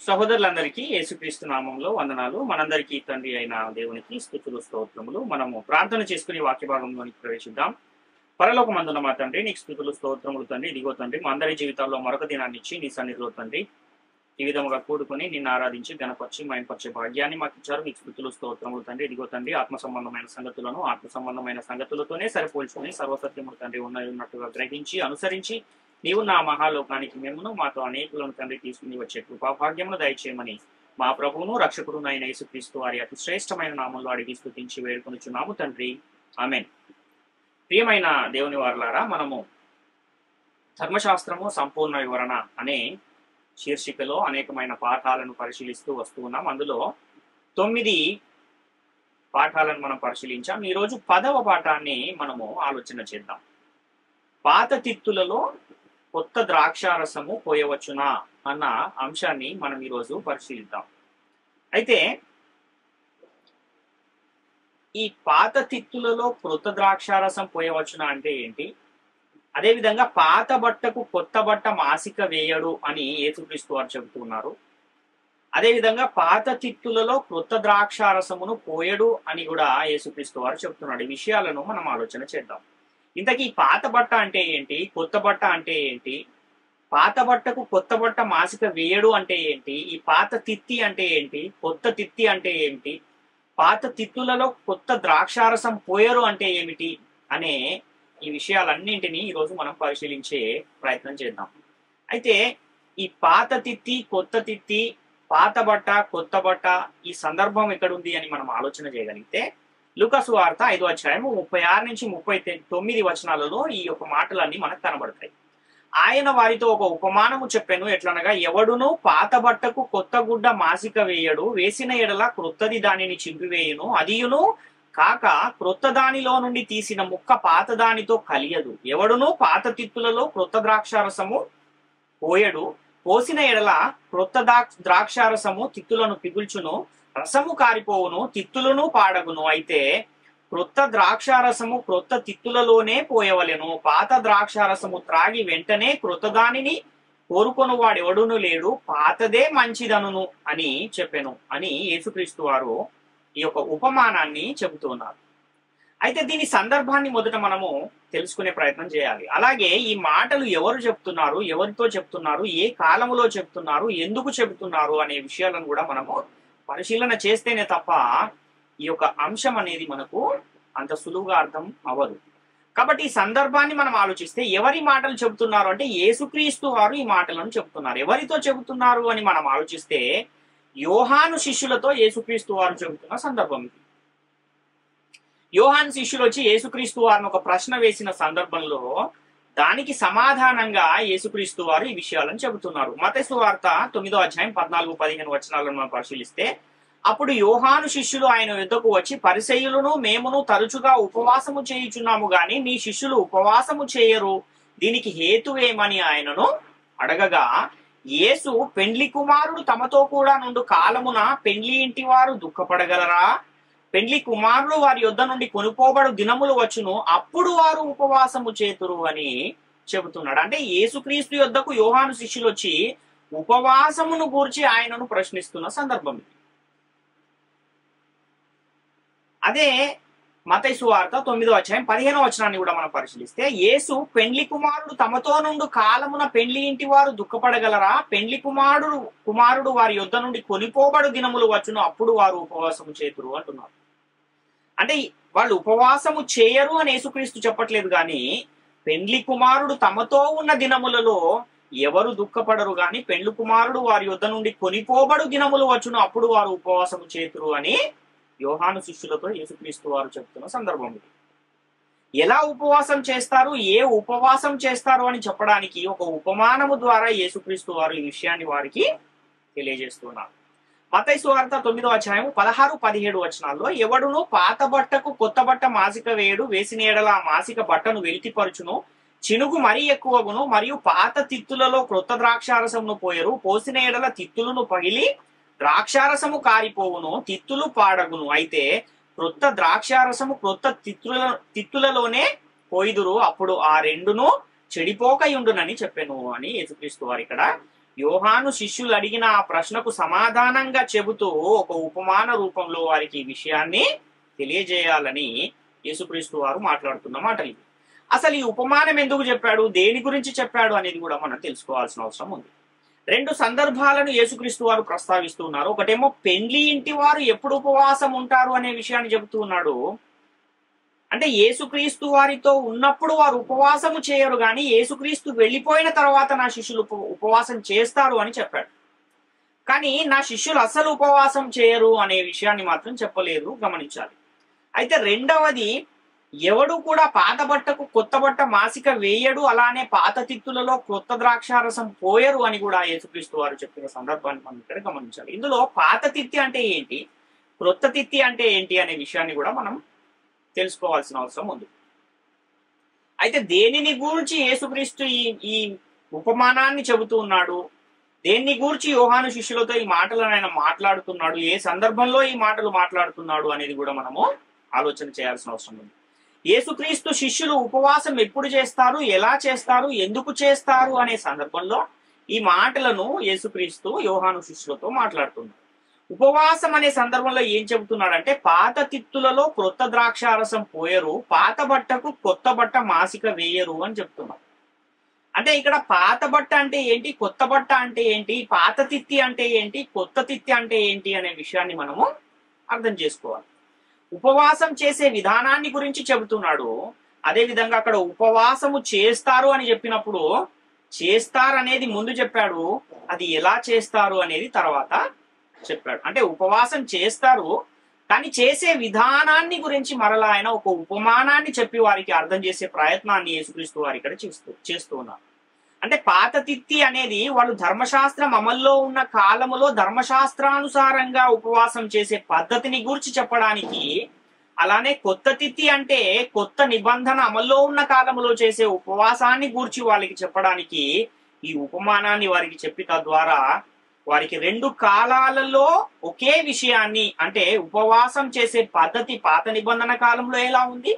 సహోదరులందరికీ యేసుక్రీస్తు నామంలో వందనాలు. మనందరికీ తండ్రి అయిన దేవునికి స్తుతులు స్తోత్రములు. మనము ప్రార్థన చేసుకుని వాక్య భాగంలోనికి ప్రవేశిద్దాం. పరలోకమందున్న మా తండ్రి, నీకు స్తుతులు స్తోత్రములు తండ్రి. ఇదిగో తండ్రి, మా అందరి జీవితాల్లో మరొక దినాన్ని ఇచ్చి నీ సన్నిధిలో తండ్రి ఈ విధముగా కూడుకొని నిన్ను ఆరాధించి గణపరిచి మయంపరిచే భాగ్యాన్ని మాకు ఇచ్చారు. నీకు స్తుతులు స్తోత్రములు తండ్రి. ఇదిగో తండ్రి, ఆత్మ సంబంధమైన సంగతులను ఆత్మ సంబంధమైన సంగతులతోనే సరిపోల్చుకుని సర్వసత్యములు తండ్రి ఉన్నట్టుగా గ్రహించి అనుసరించి నీవు నా మహాలోకానికి మేమును మాతో అనేకులను తండ్రి తీసుకుని వచ్చే కృపాభాగ్యమును దయచేయమని మా ప్రభువును రక్షకుడు అయిన యేసుక్రీస్తు వారి అతి శ్రేష్టమైన నామంలో అడిగి స్తుతించి వేడుకొనుచున్నాము తండ్రి. ఆమేన్. ప్రియమైన దేవుని వారలారా, మనము ధర్మశాస్త్రము సంపూర్ణ వివరణ అనే శీర్షికలో అనేకమైన పాఠాలను పరిశీలిస్తూ వస్తూ ఉన్నాం. అందులో 9 పాఠాలను మనం పరిశీలించాం. ఈరోజు 10వ పాఠాన్ని మనము ఆలోచన చేద్దాం. పాత తిత్తులలో కొత్త ద్రాక్షారసము పోయవచ్చునా అన్న అంశాన్ని మనం ఈరోజు పరిశీలిద్దాం. అయితే ఈ పాత తిత్తులలో కొత్త ద్రాక్షారసం పోయవచ్చునా అంటే ఏంటి? అదేవిధంగా పాత బట్టకు కొత్త బట్ట మాసిక వేయడు అని యేసుక్రీస్తు వారు చెబుతున్నారు. అదేవిధంగా పాత తిత్తులలో కొత్త ద్రాక్షారసమును పోయడు అని కూడా యేసుక్రీస్తు వారు చెబుతున్నాడు. ఈ విషయాలను మనం ఆలోచన చేద్దాం. ఇంతకీ పాత బట్ట అంటే ఏంటి? కొత్త బట్ట అంటే ఏంటి? పాత బట్టకు కొత్త బట్ట మాసిక వేయడు అంటే ఏంటి? ఈ పాత తిత్తి అంటే ఏంటి? కొత్త తిత్తి అంటే ఏమిటి? పాత తిత్తులలో కొత్త ద్రాక్షారసం పోయరు అంటే ఏమిటి అనే ఈ విషయాలన్నింటినీ ఈరోజు మనం పరిశీలించే ప్రయత్నం చేద్దాం. అయితే ఈ పాత తిత్తి, కొత్త తిత్తి, పాత బట్ట, కొత్త బట్ట ఈ సందర్భం ఎక్కడుంది అని మనం ఆలోచన చేయగలిగితే లూకా సువార్త 5వ అధ్యాయము 36 నుంచి 39 వచనాలలో ఈ యొక్క మాటలన్నీ మనకు కనబడతాయి. ఆయన వారితో ఒక ఉపమానము చెప్పాను. ఎట్లనగా, ఎవడును పాత బట్టకు కొత్త గుడ్డ మాసిక వేయడు, వేసిన ఎడల క్రొత్తది దానిని చింపివేయును, అదియును కాక క్రొత్త దానిలో నుండి తీసిన ముక్క పాత దానితో కలియదు. ఎవడును పాత తిత్తులలో క్రొత్త ద్రాక్షారసము పోయడు, పోసిన ఎడల క్రొత్త ద్రాక్షారసము తిత్తులను పిగుల్చును, రసము కారిపోవును, తిత్తులను పాడగును. అయితే క్రొత్త ద్రాక్షారసము క్రొత్త తిత్తులలోనే పోయవలెను. పాత ద్రాక్షారసము త్రాగి వెంటనే క్రొత్త దానిని కోరుకొను వాడు ఎవడును లేడు, పాతదే మంచిదనును అని చెప్పెను అని యేసుక్రీస్తు వారు ఈ యొక్క ఉపమానాన్ని చెబుతున్నారు. అయితే దీని సందర్భాన్ని మొదట మనము తెలుసుకునే ప్రయత్నం చేయాలి. అలాగే ఈ మాటలు ఎవరు చెప్తున్నారు, ఎవరితో చెప్తున్నారు, ఏ కాలములో చెప్తున్నారు, ఎందుకు చెబుతున్నారు అనే విషయాలను కూడా మనము పరిశీలన చేస్తేనే తప్ప ఈ యొక్క అంశం అనేది మనకు అంత సులువుగా అర్థం అవ్వదు. కాబట్టి ఈ సందర్భాన్ని మనం ఆలోచిస్తే ఎవరి మాటలు చెబుతున్నారు అంటే యేసుక్రీస్తు వారు ఈ మాటలను చెబుతున్నారు. ఎవరితో చెబుతున్నారు అని మనం ఆలోచిస్తే యోహాను శిష్యులతో యేసుక్రీస్తు వారు చెబుతున్న సందర్భం ఇది. యోహాను శిష్యులు వచ్చి యేసుక్రీస్తు వారిని ఒక ప్రశ్న వేసిన సందర్భంలో దానికి సమాధానంగా యేసుక్రీస్తు వారు ఈ విషయాలను చెబుతున్నారు. మత్తయి సువార్త 9వ అధ్యాయం 14-15 వచనాలను మనం పరిశీలిస్తే, అప్పుడు యోహాను శిష్యులు ఆయన యొద్దకు వచ్చి, పరిసయ్యులను మేమును తరచుగా ఉపవాసము చేయుచున్నాము గాని నీ శిష్యులు ఉపవాసము చేయరు, దీనికి హేతువేమని ఆయనను అడగగా, యేసు, పెండ్లి కుమారుడు తమతో కూడా నుండు కాలమున పెండ్లి ఇంటి వారు దుఃఖపడగలరా? పెండ్లి కుమారుడు వారి యొద్ద నుండి కొనుపోబడు దినములు వచ్చును, అప్పుడు వారు ఉపవాసము చేతురు అని చెబుతున్నాడు. అంటే యేసుక్రీస్తు యొద్దకు యోహాను శిష్యులు వచ్చి ఉపవాసమును గూర్చి ఆయనను ప్రశ్నిస్తున్న సందర్భం ఇది. అదే మత్తయి సువార్త 9వ అధ్యాయం 15వ వచనాన్ని కూడా మనం పరిశీలిస్తే, యేసు, పెండ్లి కుమారుడు తమతో నుండి కాలమున పెండ్లి ఇంటి వారు దుఃఖపడగలరా? పెండ్లి కుమారుడు వారి యొద్ద నుండి కొనిపోబడు దినములు వచ్చును, అప్పుడు వారు ఉపవాసము చేతురు అంటున్నారు. అంటే వాళ్ళు ఉపవాసము చేయరు అని యేసుక్రీస్తు చెప్పట్లేదు, కానీ పెండ్లి కుమారుడు తమతో ఉన్న దినములలో ఎవరు దుఃఖపడరు, గాని పెండ్లి కుమారుడు వారి యొద్ద నుండి కొనిపోబడు దినములు వచ్చును, అప్పుడు వారు ఉపవాసము చేతురు అని యోహాను శిష్యులతో యేసుక్రీస్తు వారు చెప్తున్న సందర్భం ఇది. ఎలా ఉపవాసం చేస్తారు, ఏ ఉపవాసం చేస్తారు అని చెప్పడానికి ఒక ఉపమానము ద్వారా యేసుక్రీస్తు వారు ఈ విషయాన్ని వారికి తెలియజేస్తున్నారు. మత్తయి సువార్త 9వ అధ్యాయం 16-17 వచనాల్లో, ఎవడును పాత బట్టకు కొత్త బట్ట మాసిక వేయడు, వేసిన ఎడల ఆ మాసిక బట్టను వెలితిపరచును, చినుగు మరీ ఎక్కువగును, మరియు పాత తిత్తులలో క్రొత్త ద్రాక్షారసమును పోయరు, పోసిన ఎడల తిత్తులను పగిలి ద్రాక్షారసము కారిపోవును, తిత్తులు పాడగును. అయితే క్రొత్త ద్రాక్షారసము క్రొత్త తిత్తులలోనే పోయిదురు, అప్పుడు ఆ రెండును చెడిపోకయుండునని చెప్పాను అని యేసుక్రీస్తు వారు ఇక్కడ యోహాను శిష్యులు అడిగిన ఆ ప్రశ్నకు సమాధానంగా చెబుతూ ఒక ఉపమాన రూపంలో వారికి ఈ విషయాన్ని తెలియజేయాలని యేసుక్రీస్తు వారు మాట్లాడుతున్న మాటలు. అసలు ఈ ఉపమానం ఎందుకు చెప్పాడు, దేని గురించి చెప్పాడు అనేది కూడా మనం తెలుసుకోవాల్సిన అవసరం ఉంది. రెండు సందర్భాలను యేసుక్రీస్తు వారు ప్రస్తావిస్తున్నారు. ఒకటేమో పెండ్లి ఇంటి వారు ఎప్పుడు ఉపవాసం ఉంటారు అనే విషయాన్ని చెబుతూ ఉన్నాడు. అంటే యేసుక్రీస్తు వారితో ఉన్నప్పుడు వారు ఉపవాసము చేయరు, కానీ యేసుక్రీస్తు వెళ్ళిపోయిన తర్వాత నా శిష్యులు ఉపవాసం చేస్తారు అని చెప్పాడు. కానీ నా శిష్యులు అసలు ఉపవాసం చేయరు అనే విషయాన్ని మాత్రం చెప్పలేదు, గమనించాలి. అయితే రెండవది, ఎవడు కూడా పాత బట్టకు కొత్త బట్ట మాసిక వేయడు, అలానే పాత తిత్తులలో కొత్త ద్రాక్షారసం పోయరు అని కూడా యేసుక్రీస్తు వారు చెప్పిన సందర్భాన్ని మనం ఇక్కడ గమనించాలి. ఇందులో పాత తిత్తి అంటే ఏంటి, క్రొత్త తిత్తి అంటే ఏంటి అనే విషయాన్ని కూడా మనం తెలుసుకోవాల్సిన అవసరం ఉంది. అయితే దేనిని గూర్చి యేసుక్రీస్తు ఈ ఉపమానాన్ని చెబుతూ ఉన్నాడు, దేన్ని గూర్చి యోహాను శిష్యులతో ఈ మాటలను ఆయన మాట్లాడుతున్నాడు, ఏ సందర్భంలో ఈ మాటలు మాట్లాడుతున్నాడు అనేది కూడా మనము ఆలోచన చేయాల్సిన అవసరం ఉంది. యేసుక్రీస్తు శిష్యులు ఉపవాసం ఎప్పుడు చేస్తారు, ఎలా చేస్తారు, ఎందుకు చేస్తారు అనే సందర్భంలో ఈ మాటలను యేసుక్రీస్తు యోహాను శిష్యులతో మాట్లాడుతున్నాడు. ఉపవాసం అనే సందర్భంలో ఏం చెబుతున్నాడంటే, పాత తిత్తులలో క్రొత్త ద్రాక్షారసం పోయరు, పాత బట్టకు కొత్త బట్ట మాసిక వేయరు అని చెప్తున్నాడు. అంటే ఇక్కడ పాత బట్ట అంటే ఏంటి, కొత్త బట్ట అంటే ఏంటి, పాత తిత్తి అంటే ఏంటి, కొత్త తిత్తి అంటే ఏంటి అనే విషయాన్ని మనము అర్థం చేసుకోవాలి. ఉపవాసం చేసే విధానాన్ని గురించి చెబుతున్నాడు. అదే విధంగా అక్కడ ఉపవాసము చేస్తారు అని చెప్పినప్పుడు చేస్తారు అనేది ముందు చెప్పాడు, అది ఎలా చేస్తారు అనేది తర్వాత చెప్పాడు. అంటే ఉపవాసం చేస్తారు, కానీ చేసే విధానాన్ని గురించి మరలా ఆయన ఒక ఉపమానాన్ని చెప్పి వారికి అర్థం చేసే ప్రయత్నాన్ని యేసుక్రీస్తు వారు ఇక్కడ చేస్తూ ఉన్నారు. అంటే పాత తిత్తి అనేది వాళ్ళు ధర్మశాస్త్రం అమల్లో ఉన్న కాలములో ధర్మశాస్త్రానుసారంగా ఉపవాసం చేసే పద్ధతిని గూర్చి చెప్పడానికి, అలానే కొత్త తిత్తి అంటే కొత్త నిబంధన అమల్లో ఉన్న కాలంలో చేసే ఉపవాసాన్ని గూర్చి వాళ్ళకి చెప్పడానికి ఈ ఉపమానాన్ని వారికి చెప్పి తద్వారా వారికి రెండు కాలాలలో ఒకే విషయాన్ని, అంటే ఉపవాసం చేసే పద్ధతి పాత నిబంధన కాలంలో ఎలా ఉంది,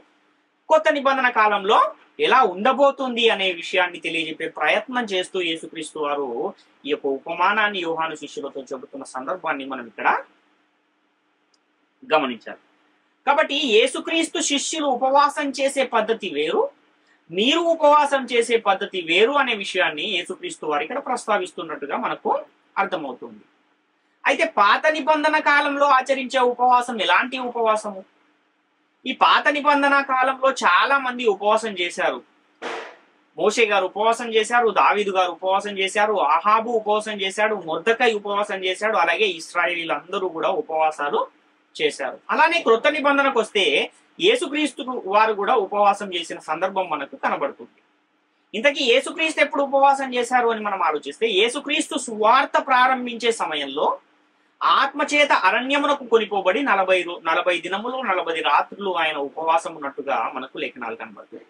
కొత్త నిబంధన కాలంలో ఎలా ఉండబోతుంది అనే విషయాన్ని తెలియజెప్పే ప్రయత్నం చేస్తూ యేసుక్రీస్తు వారు ఈ యొక్క ఉపమానాన్ని యోహాను శిష్యులతో చెబుతున్న సందర్భాన్ని మనం ఇక్కడ గమనించాలి. కాబట్టి యేసుక్రీస్తు శిష్యులు ఉపవాసం చేసే పద్ధతి వేరు, మీరు ఉపవాసం చేసే పద్ధతి వేరు అనే విషయాన్ని యేసుక్రీస్తు వారు ఇక్కడ ప్రస్తావిస్తున్నట్టుగా మనకు అర్థమవుతుంది. అయితే పాత నిబంధన కాలంలో ఆచరించే ఉపవాసం ఎలాంటి ఉపవాసము? ఈ పాత నిబంధన కాలంలో చాలా మంది ఉపవాసం చేశారు. మోషే గారు ఉపవాసం చేశారు, దావీదు గారు ఉపవాసం చేశారు, ఆహాబు ఉపవాసం చేశాడు, మొర్దెకై ఉపవాసం చేశాడు, అలాగే ఇశ్రాయేలీలందరూ కూడా ఉపవాసాలు చేశారు. అలానే క్రొత్త నిబంధనకు వస్తే యేసుక్రీస్తు వారు కూడా ఉపవాసం చేసిన సందర్భం మనకు కనబడుతుంది. ఇంతకీ యేసుక్రీస్తు ఎప్పుడు ఉపవాసం చేశారు అని మనం ఆలోచిస్తే, యేసుక్రీస్తు సువార్త ప్రారంభించే సమయంలో ఆత్మచేత అరణ్యమునకు కొనిపోబడి 40 దినములు 40 రాత్రులు ఆయన ఉపవాసం ఉన్నట్టుగా మనకు లేఖనాలు కనబడుతుంది.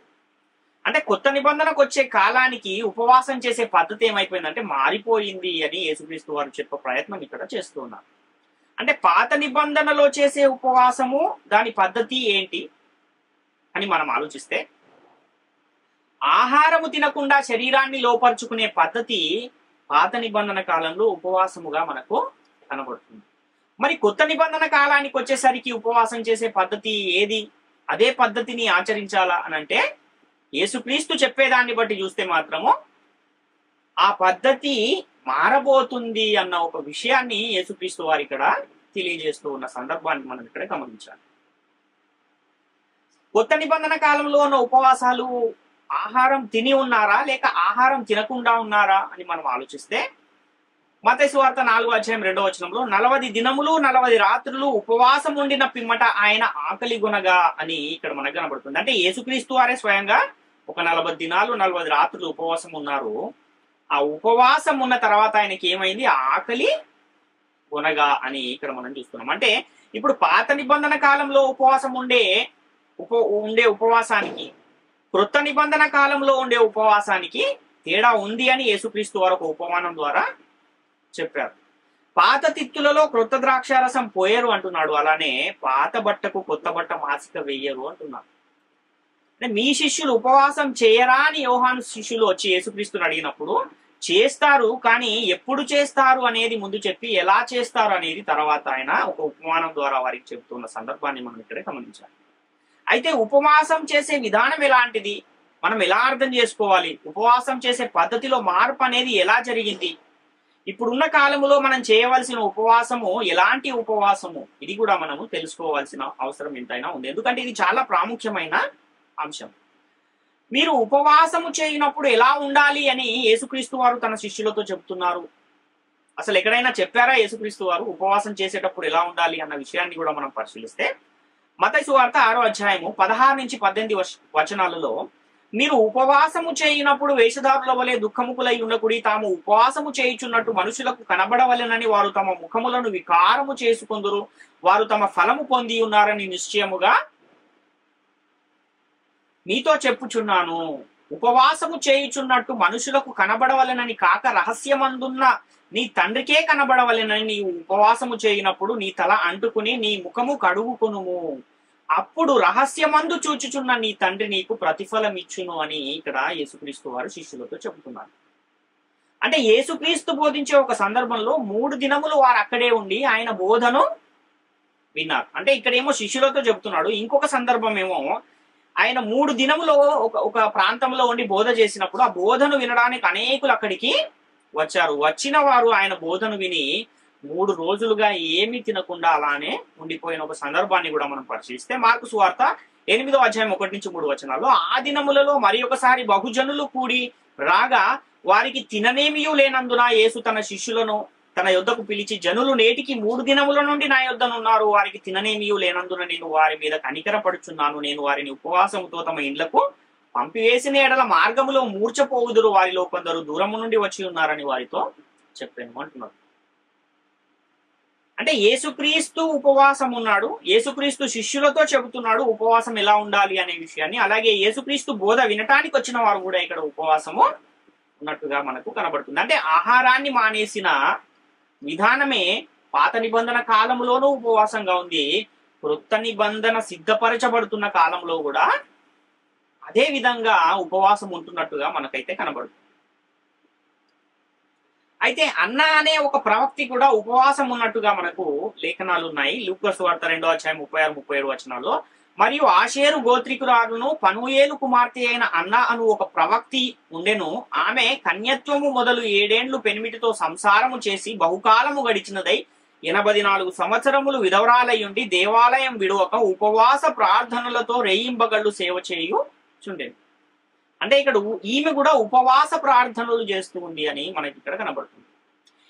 అంటే కొత్త నిబంధనకు వచ్చే కాలానికి ఉపవాసం చేసే పద్ధతి ఏమైపోయిందంటే మారిపోయింది అని యేసుక్రీస్తు వారు చెప్పే ప్రయత్నం ఇక్కడ చేస్తూ ఉన్నారు. అంటే పాత నిబంధనలో చేసే ఉపవాసము దాని పద్ధతి ఏంటి అని మనం ఆలోచిస్తే, ఆహారము తినకుండా శరీరాన్ని లోపరుచుకునే పద్ధతి పాత నిబంధన కాలంలో ఉపవాసముగా మనకు కనబడుతుంది. మరి కొత్త నిబంధన కాలానికి వచ్చేసరికి ఉపవాసం చేసే పద్ధతి ఏది, అదే పద్ధతిని ఆచరించాలా అని అంటే యేసుక్రీస్తు చెప్పేదాన్ని బట్టి చూస్తే మాత్రము ఆ పద్ధతి మారబోతుంది అన్న ఒక విషయాన్ని యేసుక్రీస్తు వారు ఇక్కడ తెలియజేస్తూ ఉన్న సందర్భాన్ని మనం ఇక్కడ గమనించాలి. కొత్త నిబంధన కాలంలో ఉన్న ఉపవాసాలు ఆహారం తిని ఉన్నారా లేక ఆహారం తినకుండా ఉన్నారా అని మనం ఆలోచిస్తే, మత్తయి సువార్త 4:2 40 దినములు 40 రాత్రులు ఉపవాసం ఉండిన పిమ్మట ఆయన ఆకలి గొనగా అని ఇక్కడ మనకు కనబడుతుంది. అంటే యేసుక్రీస్తు వారే స్వయంగా ఒక 40 దినాలు 40 రాత్రులు ఉపవాసం ఉన్నారు. ఆ ఉపవాసం ఉన్న తర్వాత ఆయనకి ఏమైంది, ఆకలి కొనగా అని ఇక్కడ మనం చూస్తున్నాం. అంటే ఇప్పుడు పాత నిబంధన కాలంలో ఉపవాసం ఉండే ఉపవాసానికి క్రొత్త నిబంధన కాలంలో ఉండే ఉపవాసానికి తేడా ఉంది అని యేసుక్రీస్తు వారు ఒక ఉపమానం ద్వారా చెప్పారు. పాత తిత్తులలో క్రొత్త ద్రాక్షారసం పోయరు అంటున్నాడు, అలానే పాత బట్టకు కొత్త బట్ట మాసిక వేయరు అంటున్నాడు. అంటే మీ శిష్యులు ఉపవాసం చేయరా అని యోహాను శిష్యులు వచ్చి యేసుక్రీస్తుని అడిగినప్పుడు చేస్తారు, కానీ ఎప్పుడు చేస్తారు అనేది ముందు చెప్పి ఎలా చేస్తారు అనేది తర్వాత ఆయన ఒక ఉపమానం ద్వారా వారికి చెబుతున్న సందర్భాన్ని మనం ఇక్కడ గమనించాలి. అయితే ఉపవాసం చేసే విధానం ఎలాంటిది, మనం ఎలా అర్థం చేసుకోవాలి, ఉపవాసం చేసే పద్ధతిలో మార్పు అనేది ఎలా జరిగింది, ఇప్పుడున్న కాలంలో మనం చేయవలసిన ఉపవాసము ఎలాంటి ఉపవాసము, ఇది కూడా మనము తెలుసుకోవాల్సిన అవసరం ఎంతైనా ఉంది. ఎందుకంటే ఇది చాలా ప్రాముఖ్యమైన అంశం. మీరు ఉపవాసము చేయనప్పుడు ఎలా ఉండాలి అని యేసుక్రీస్తు వారు తన శిష్యులతో చెప్తున్నారు. అసలు ఎక్కడైనా చెప్పారా యేసుక్రీస్తు వారు ఉపవాసం చేసేటప్పుడు ఎలా ఉండాలి అన్న విషయాన్ని కూడా మనం పరిశీలిస్తే మత్తయి సువార్త 6వ అధ్యాయము 16 నుంచి 18 వచనాలలో, మీరు ఉపవాసము చేయనప్పుడు వేషధారుల వలె దుఃఖముకులై ఉండకుడి, తాము ఉపవాసము చేయుచున్నట్టు మనుషులకు కనబడవలెనని వారు తమ ముఖములను వికారము చేసుకొందురు, వారు తమ ఫలము పొంది ఉన్నారని నిశ్చయముగా మీతో చెప్పుచున్నాను. ఉపవాసము చేయుచున్నట్టు మనుషులకు కనబడవలెనని కాక రహస్యమందున్న నీ తండ్రికే కనబడవలెనని నీవు ఉపవాసము చేయనప్పుడు నీ తల అంటుకుని నీ ముఖము కడుగుకొనుము, అప్పుడు రహస్యమందు చూచుచున్న నీ తండ్రి నీకు ప్రతిఫలం ఇచ్చును అని ఇక్కడ యేసుక్రీస్తు వారు శిష్యులతో చెబుతున్నారు. అంటే యేసుక్రీస్తు బోధించే ఒక సందర్భంలో 3 దినములు వారు అక్కడే ఉండి ఆయన బోధను విన్నారు. అంటే ఇక్కడేమో శిష్యులతో చెబుతున్నాడు, ఇంకొక సందర్భం ఏమో ఆయన 3 దినములు ఒక ప్రాంతంలో ఉండి బోధ చేసినప్పుడు ఆ బోధను వినడానికి అనేకులు అక్కడికి వచ్చారు. వచ్చిన వారు ఆయన బోధను విని 3 రోజులుగా ఏమీ తినకుండా అలానే ఉండిపోయిన ఒక సందర్భాన్ని కూడా మనం పరిశీలిస్తే మార్కు సువార్త 8వ అధ్యాయం 1 నుంచి 3 వచనాల్లో, ఆ దినములలో మరి ఒకసారి బహుజనులు కూడి రాగా వారికి తిననేమియూ లేనందున యేసు తన శిష్యులను తన యొద్దకు పిలిచి, జనులు నేటికి 3 దినముల నుండి నా యొద్దనున్నారు, వారికి తిననేమియూ లేనందున నేను వారి మీద కనికరపడుచున్నాను, నేను వారిని ఉపవాసముతో తమ ఇండ్లకు పంపివేసిన ఎడల మార్గములో మూర్చపోవుదురు, వారిలో కొందరు దూరము నుండి వచ్చి ఉన్నారని వారితో చెప్పాను అంటున్నారు. అంటే యేసుక్రీస్తు ఉపవాసం ఉన్నాడు, యేసుక్రీస్తు శిష్యులతో చెబుతున్నాడు ఉపవాసం ఎలా ఉండాలి అనే విషయాన్ని. అలాగే యేసుక్రీస్తు బోధ వినటానికి వచ్చిన వారు కూడా ఇక్కడ ఉపవాసము ఉన్నట్టుగా మనకు కనబడుతుంది. అంటే ఆహారాన్ని మానేసిన విధానమే పాత నిబంధన కాలంలోనూ ఉపవాసంగా ఉంది, క్రొత్త నిబంధన సిద్ధపరచబడుతున్న కాలంలో కూడా అదే విధంగా ఉపవాసం ఉంటున్నట్టుగా మనకైతే కనబడుతుంది. అయితే అన్న అనే ఒక ప్రవక్తి కూడా ఉపవాసం ఉన్నట్టుగా మనకు లేఖనాలు ఉన్నాయి. లూకా సువార్త 2వ అధ్యాయం 36-37 వచనాల్లో, మరియు ఆషేరు గోత్రికురాలును పనూయేలు కుమార్తె అయిన అన్న అను ఒక ప్రవక్తి ఉండెను, ఆమె కన్యత్వము మొదలు 7 ఏండ్లు పెనిమిటితో సంసారము చేసి బహుకాలము గడిచినదై 84 సంవత్సరములు విధవరాలయ్యుండి దేవాలయం విడువక ఉపవాస ప్రార్థనలతో రేయింబగళ్ళు సేవ చేయుచుండెను. అంటే ఇక్కడ ఈమె కూడా ఉపవాస ప్రార్థనలు చేస్తూ ఉంది అని మనకి ఇక్కడ కనబడుతుంది.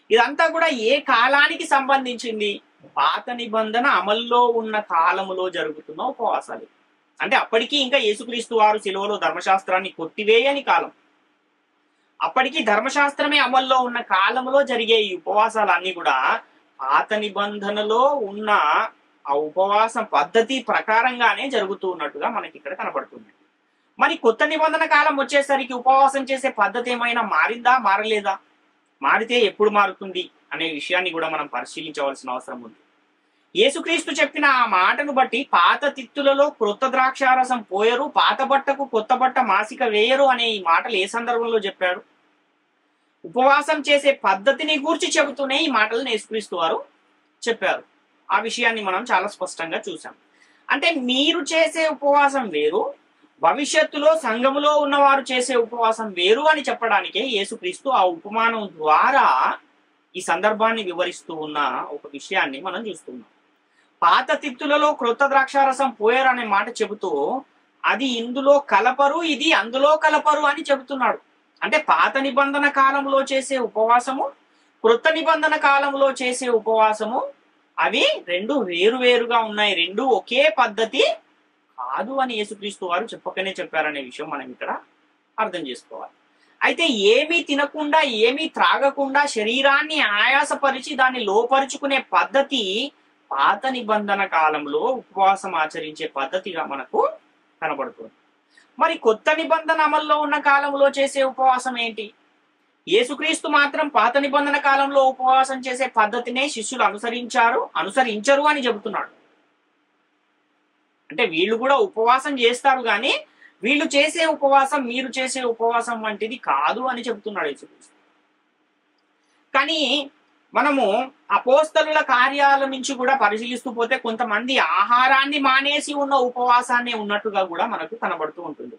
ఇదంతా కూడా ఏ కాలానికి సంబంధించింది? పాత నిబంధన అమల్లో ఉన్న కాలములో జరుగుతున్న ఉపవాసాలు. అంటే అప్పటికి ఇంకా యేసుక్రీస్తు వారు శిలువలో ధర్మశాస్త్రాన్ని కొట్టివేయని కాలం, అప్పటికి ధర్మశాస్త్రమే అమల్లో ఉన్న కాలంలో జరిగే ఈ ఉపవాసాలన్నీ కూడా పాత నిబంధనలో ఉన్న ఆ ఉపవాస పద్ధతి ప్రకారంగానే జరుగుతూ ఉన్నట్టుగా మనకి ఇక్కడ కనబడుతుంది. మరి కొత్త నిబంధన కాలం వచ్చేసరికి ఉపవాసం చేసే పద్ధతి ఏమైనా మారిందా, మారలేదా? మారితే ఎప్పుడు మారుతుంది అనే విషయాన్ని కూడా మనం పరిశీలించవలసిన అవసరం ఉంది. యేసుక్రీస్తు చెప్పిన ఆ మాటను బట్టి పాత తిత్తులలో క్రొత్త ద్రాక్షారసం పోయరు, పాత బట్టకు కొత్త బట్ట మాసిక వేయరు అనే ఈ మాటలు ఏ సందర్భంలో చెప్పాడు? ఉపవాసం చేసే పద్ధతిని గూర్చి చెబుతూనే ఈ మాటలను యేసుక్రీస్తు వారు చెప్పారు. ఆ విషయాన్ని మనం చాలా స్పష్టంగా చూసాం. అంటే మీరు చేసే ఉపవాసం వేరు, భవిష్యత్తులో సంఘములో ఉన్నవారు చేసే ఉపవాసం వేరు అని చెప్పడానికే యేసుక్రీస్తు ఆ ఉపమానం ద్వారా ఈ సందర్భాన్ని వివరిస్తూ ఉన్న ఒక విషయాన్ని మనం చూస్తున్నాం. పాత తిత్తులలో క్రొత్త ద్రాక్షారసం పోయరు అనే మాట చెబుతూ అది ఇందులో కలపరు, ఇది అందులో కలపరు అని చెబుతున్నాడు. అంటే పాత నిబంధన కాలంలో చేసే ఉపవాసము, క్రొత్త నిబంధన కాలంలో చేసే ఉపవాసము అవి రెండు వేరువేరుగా ఉన్నాయి, రెండు ఒకే పద్ధతి కాదు అని యేసుక్రీస్తు వారు చెప్పకనే చెప్పారనే విషయం మనం ఇక్కడ అర్థం చేసుకోవాలి. అయితే ఏమీ తినకుండా ఏమీ త్రాగకుండా శరీరాన్ని ఆయాసపరిచి దాన్ని లోపరుచుకునే పద్ధతి పాత నిబంధన కాలంలో ఉపవాసం ఆచరించే పద్ధతిగా మనకు కనబడుతుంది. మరి కొత్త నిబంధన అమల్లో ఉన్న కాలంలో చేసే ఉపవాసం ఏంటి? యేసుక్రీస్తు మాత్రం పాత నిబంధన కాలంలో ఉపవాసం చేసే పద్ధతినే శిష్యులు అనుసరించరు అని చెబుతున్నాడు. అంటే వీళ్ళు కూడా ఉపవాసం చేస్తారు, కానీ వీళ్ళు చేసే ఉపవాసం మీరు చేసే ఉపవాసం వంటిది కాదు అని చెబుతున్నాడు యేసుక్రీస్తు. కానీ మనము అపోస్తలుల కార్యాల నుంచి కూడా పరిశీలిస్తూ పోతే కొంతమంది ఆహారాన్ని మానేసి ఉన్న ఉపవాసాన్ని ఉన్నట్టుగా కూడా మనకు కనబడుతూ ఉంటుంది.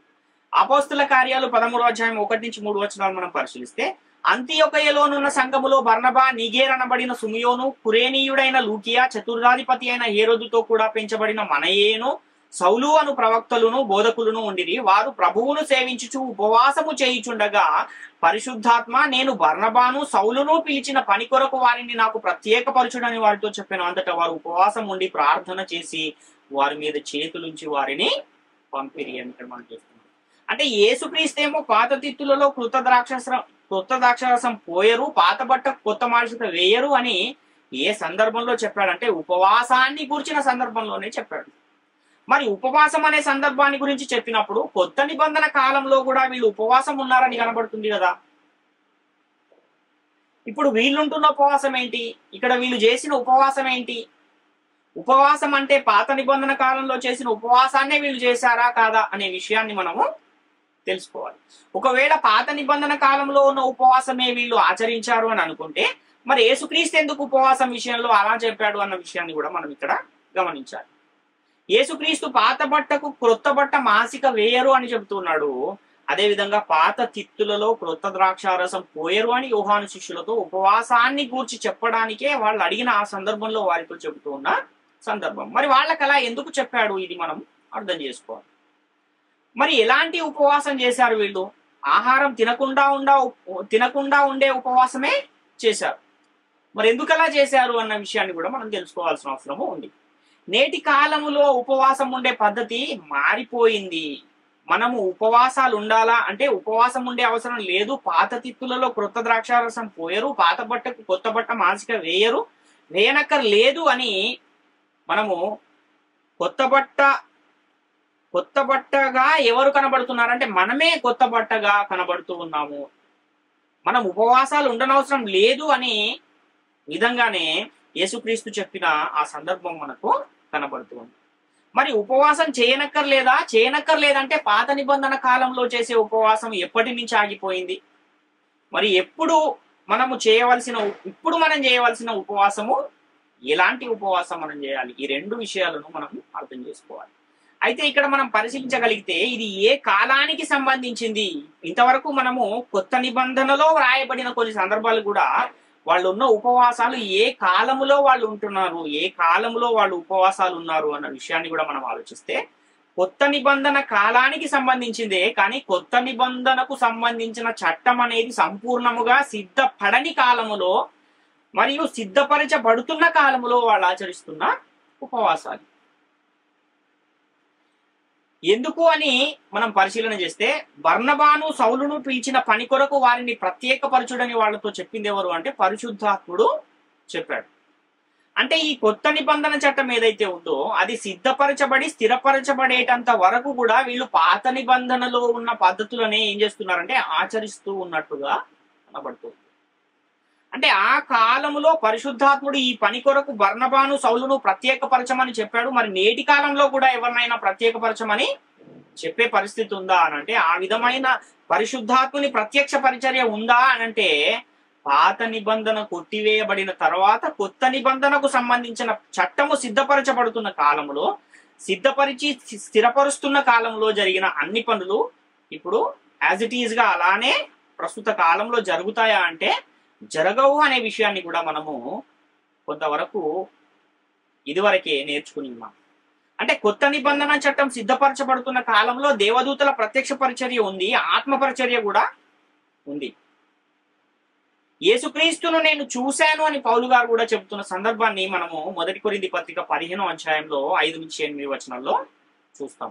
అపోస్తల కార్యాలు 13వ అధ్యాయం 1-3 మనం పరిశీలిస్తే, అంతియొకయలోనున్న సంఘములో బర్నబా, నిగేర్ అనబడిన సుమియోను, కురేనీయుడైన లూకియా, చతుర్థాధిపతి అయిన హేరోదుతో కూడా పెంచబడిన మనయేను, సౌలు అను ప్రవక్తలును బోధకులను ఉండిరి. వారు ప్రభువును సేవించుచు ఉపవాసము చేయుచుండగా పరిశుద్ధాత్మ, నేను బర్నబాను సౌలును పిలిచిన పని కొరకు వారిని నాకు ప్రత్యేకపరచుడని వారితో చెప్పాను. అంతటా వారు ఉపవాసం ఉండి ప్రార్థన చేసి వారి మీద చేతులుంచి వారిని పంపిరి అని మనం చేస్తున్నాం. అంటే యేసుక్రీస్తేమో పాత తిత్తులలో కృత ద్రాక్షారసం పోయరు, పాత బట్ట కొత్త మాసిక వేయరు అని ఏ సందర్భంలో చెప్పాడంటే ఉపవాసాన్ని కూర్చిన సందర్భంలోనే చెప్పాడు. మరి ఉపవాసం అనే సందర్భాన్ని గురించి చెప్పినప్పుడు కొత్త నిబంధన కాలంలో కూడా వీళ్ళు ఉపవాసం ఉన్నారని కనబడుతుంది కదా. ఇప్పుడు వీళ్ళుంటున్న ఉపవాసం ఏంటి, ఇక్కడ వీళ్ళు చేసిన ఉపవాసం ఏంటి? ఉపవాసం అంటే పాత నిబంధన కాలంలో చేసిన ఉపవాసాన్నే వీళ్ళు చేశారా కాదా అనే విషయాన్ని మనము తెలుసుకోవాలి. ఒకవేళ పాత నిబంధన కాలంలో ఉన్న ఉపవాసమే వీళ్ళు ఆచరించారు అని అనుకుంటే, మరి యేసుక్రీస్తు ఎందుకు ఉపవాసం విషయంలో అలా చెప్పాడు అన్న విషయాన్ని కూడా మనం ఇక్కడ గమనించాలి. యేసుక్రీస్తు పాత బట్టకు క్రొత్త బట్ట మాసిక వేయరు అని చెబుతున్నాడు. అదేవిధంగా పాత తిత్తులలో క్రొత్త ద్రాక్షారసం పోయరు అని యోహాను శిష్యులతో ఉపవాసాన్ని గూర్చి చెప్పడానికే వాళ్ళు అడిగిన ఆ సందర్భంలో వారితో చెబుతూ ఉన్న సందర్భం. మరి వాళ్ళకి అలా ఎందుకు చెప్పాడు, ఇది మనం అర్థం చేసుకోవాలి. మరి ఎలాంటి ఉపవాసం చేశారు వీళ్ళు? ఆహారం తినకుండా ఉండే ఉపవాసమే చేశారు. మరి ఎందుకు అలా చేశారు అన్న విషయాన్ని కూడా మనం తెలుసుకోవాల్సిన అవసరము ఉంది. నేటి కాలములో ఉపవాసం ఉండే పద్ధతి మారిపోయింది. మనము ఉపవాసాలు ఉండాలా అంటే ఉపవాసం ఉండే అవసరం లేదు. పాత తిత్తులలో క్రొత్త ద్రాక్షారసం పోయరు, పాత బట్టకు కొత్త బట్ట మాసిక వేయనక్కర్ లేదు అని మనము కొత్త బట్టగా ఎవరు కనబడుతున్నారంటే మనమే కొత్త బట్టగా కనబడుతూ ఉన్నాము. మనం ఉపవాసాలు ఉండనవసరం లేదు అని విధంగానే యేసుక్రీస్తు చెప్పిన ఆ సందర్భం మనకు కనబడుతుంది. మరి ఉపవాసం చేయనక్కర్లేదంటే పాత నిబంధన కాలంలో చేసే ఉపవాసం ఎప్పటి నుంచి ఆగిపోయింది? మరి ఇప్పుడు మనం చేయవలసిన ఉపవాసము ఎలాంటి ఉపవాసం మనం చేయాలి? ఈ రెండు విషయాలను మనం అర్థం చేసుకోవాలి. అయితే ఇక్కడ మనం పరిశీలించగలిగితే ఇది ఏ కాలానికి సంబంధించింది? ఇంతవరకు మనము కొత్త నిబంధనలో వ్రాయబడిన కొన్ని సందర్భాలు కూడా వాళ్ళు ఉన్న ఉపవాసాలు ఏ కాలములో వాళ్ళు ఉంటున్నారు, ఏ కాలములో వాళ్ళు ఉపవాసాలు ఉన్నారు అన్న విషయాన్ని కూడా మనం ఆలోచిస్తే కొత్త నిబంధన కాలానికి సంబంధించిందే, కానీ కొత్త నిబంధనకు సంబంధించిన చట్టం అనేది సంపూర్ణముగా సిద్ధపడని కాలములో మరియు సిద్ధపరచబడుతున్న కాలములో వాళ్ళు ఆచరిస్తున్న ఉపవాసాలు. ఎందుకు అని మనం పరిశీలన చేస్తే, బర్నబాను సౌలును పిలిచిన పని కొరకు వారిని ప్రత్యేకపరచుడని వాళ్ళతో చెప్పింది ఎవరు అంటే పరిశుద్ధాత్ముడు చెప్పాడు. అంటే ఈ కొత్త నిబంధన చట్టం ఏదైతే ఉందో అది సిద్ధపరచబడి స్థిరపరచబడేటంత వరకు కూడా వీళ్ళు పాత నిబంధనలో ఉన్న పద్ధతులనే ఏం చేస్తున్నారంటే ఆచరిస్తూ ఉన్నట్టుగా కనబడుతుంది. అంటే ఆ కాలంలో పరిశుద్ధాత్ముడు ఈ పని కొరకు బర్నబాను సౌలును ప్రత్యేకపరచమని చెప్పాడు. మరి నేటి కాలంలో కూడా ఎవరినైనా ప్రత్యేకపరచమని చెప్పే పరిస్థితి ఉందా అని అంటే, ఆ విధమైన పరిశుద్ధాత్ముని ప్రత్యక్ష పరిచర్య ఉందా అని అంటే, పాత నిబంధన కొట్టివేయబడిన తర్వాత కొత్త నిబంధనకు సంబంధించిన చట్టము సిద్ధపరచబడుతున్న కాలంలో, సిద్ధపరిచి స్థిరపరుస్తున్న కాలంలో జరిగిన అన్ని పనులు ఇప్పుడు యాజ్ ఇట్ ఈజ్ గా అలానే ప్రస్తుత కాలంలో జరుగుతాయా అంటే జరగవు అనే విషయాన్ని కూడా మనము కొంతవరకు ఇదివరకే నేర్చుకుని ఉన్నాం. అంటే కొత్త నిబంధన చట్టం సిద్ధపరచబడుతున్న కాలంలో దేవదూతల ప్రత్యక్ష పరిచర్య ఉంది, ఆత్మ పరిచర్య కూడా ఉంది. యేసుక్రీస్తును నేను చూశాను అని పౌలు గారు కూడా చెబుతున్న సందర్భాన్ని మనము 1 కొరింథీ పత్రిక 15వ అధ్యాయంలో 5-8 వచనాల్లో చూస్తాం.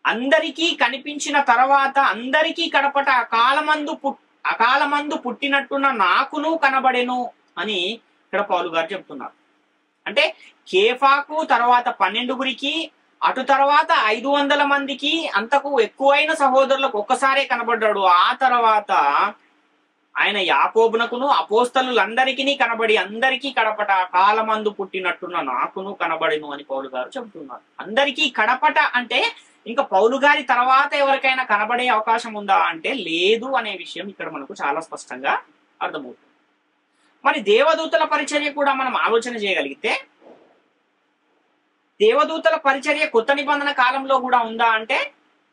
అందరికీ కనిపించిన తర్వాత అందరికీ కడపట అకాలమందు పుట్టినట్టున్న నాకును కనబడెను అని ఇక్కడ పౌలు గారు చెప్తున్నారు. అంటే కేఫాకు తర్వాత 12 అటు తర్వాత 500 మందికి అంతకు ఎక్కువైన సహోదరులకు ఒక్కసారే కనబడ్డాడు. ఆ తర్వాత ఆయన యాకోబునకును అపోస్తలులందరికీ కనబడి అందరికీ కడపట కాలమందు పుట్టినట్టున్న నాకును కనబడెను అని పౌలు గారు చెబుతున్నారు. అందరికీ కడపట అంటే ఇంకా పౌలు గారి తర్వాత ఎవరికైనా కనబడే అవకాశం ఉందా అంటే లేదు అనే విషయం ఇక్కడ మనకు చాలా స్పష్టంగా అర్థమవుతుంది. మరి దేవదూతల పరిచర్య కూడా మనం ఆలోచన చేయగలిగితే దేవదూతల పరిచర్య కొత్త నిబంధన కాలంలో కూడా ఉందా అంటే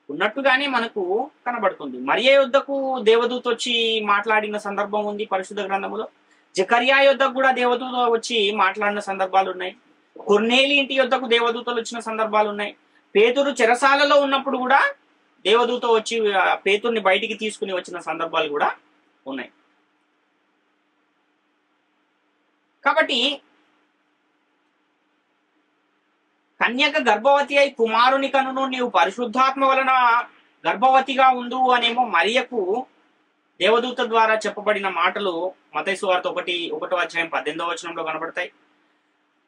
ఉన్నట్టుగానే మనకు కనబడుతుంది. మరియ యొద్దకు దేవదూత వచ్చి మాట్లాడిన సందర్భం ఉంది పరిశుద్ధ గ్రంథములో. జకర్యా యొద్దకు కూడా దేవదూత వచ్చి మాట్లాడిన సందర్భాలు ఉన్నాయి. కొర్నేలి ఇంటి యొద్దకు దేవదూతలు వచ్చిన సందర్భాలు ఉన్నాయి. పేతురు చెరసాలలో ఉన్నప్పుడు కూడా దేవదూత వచ్చి పేతుర్ని బయటికి తీసుకుని వచ్చిన సందర్భాలు కూడా ఉన్నాయి. కాబట్టి కన్యక గర్భవతి అయి కుమారుని కనును నీవు పరిశుద్ధాత్మ వలన గర్భవతిగా ఉండు అనేమో మరియకు దేవదూత ద్వారా చెప్పబడిన మాటలు మత్తయి సువార్త 1వ అధ్యాయం 18వ వచనంలో కనబడతాయి.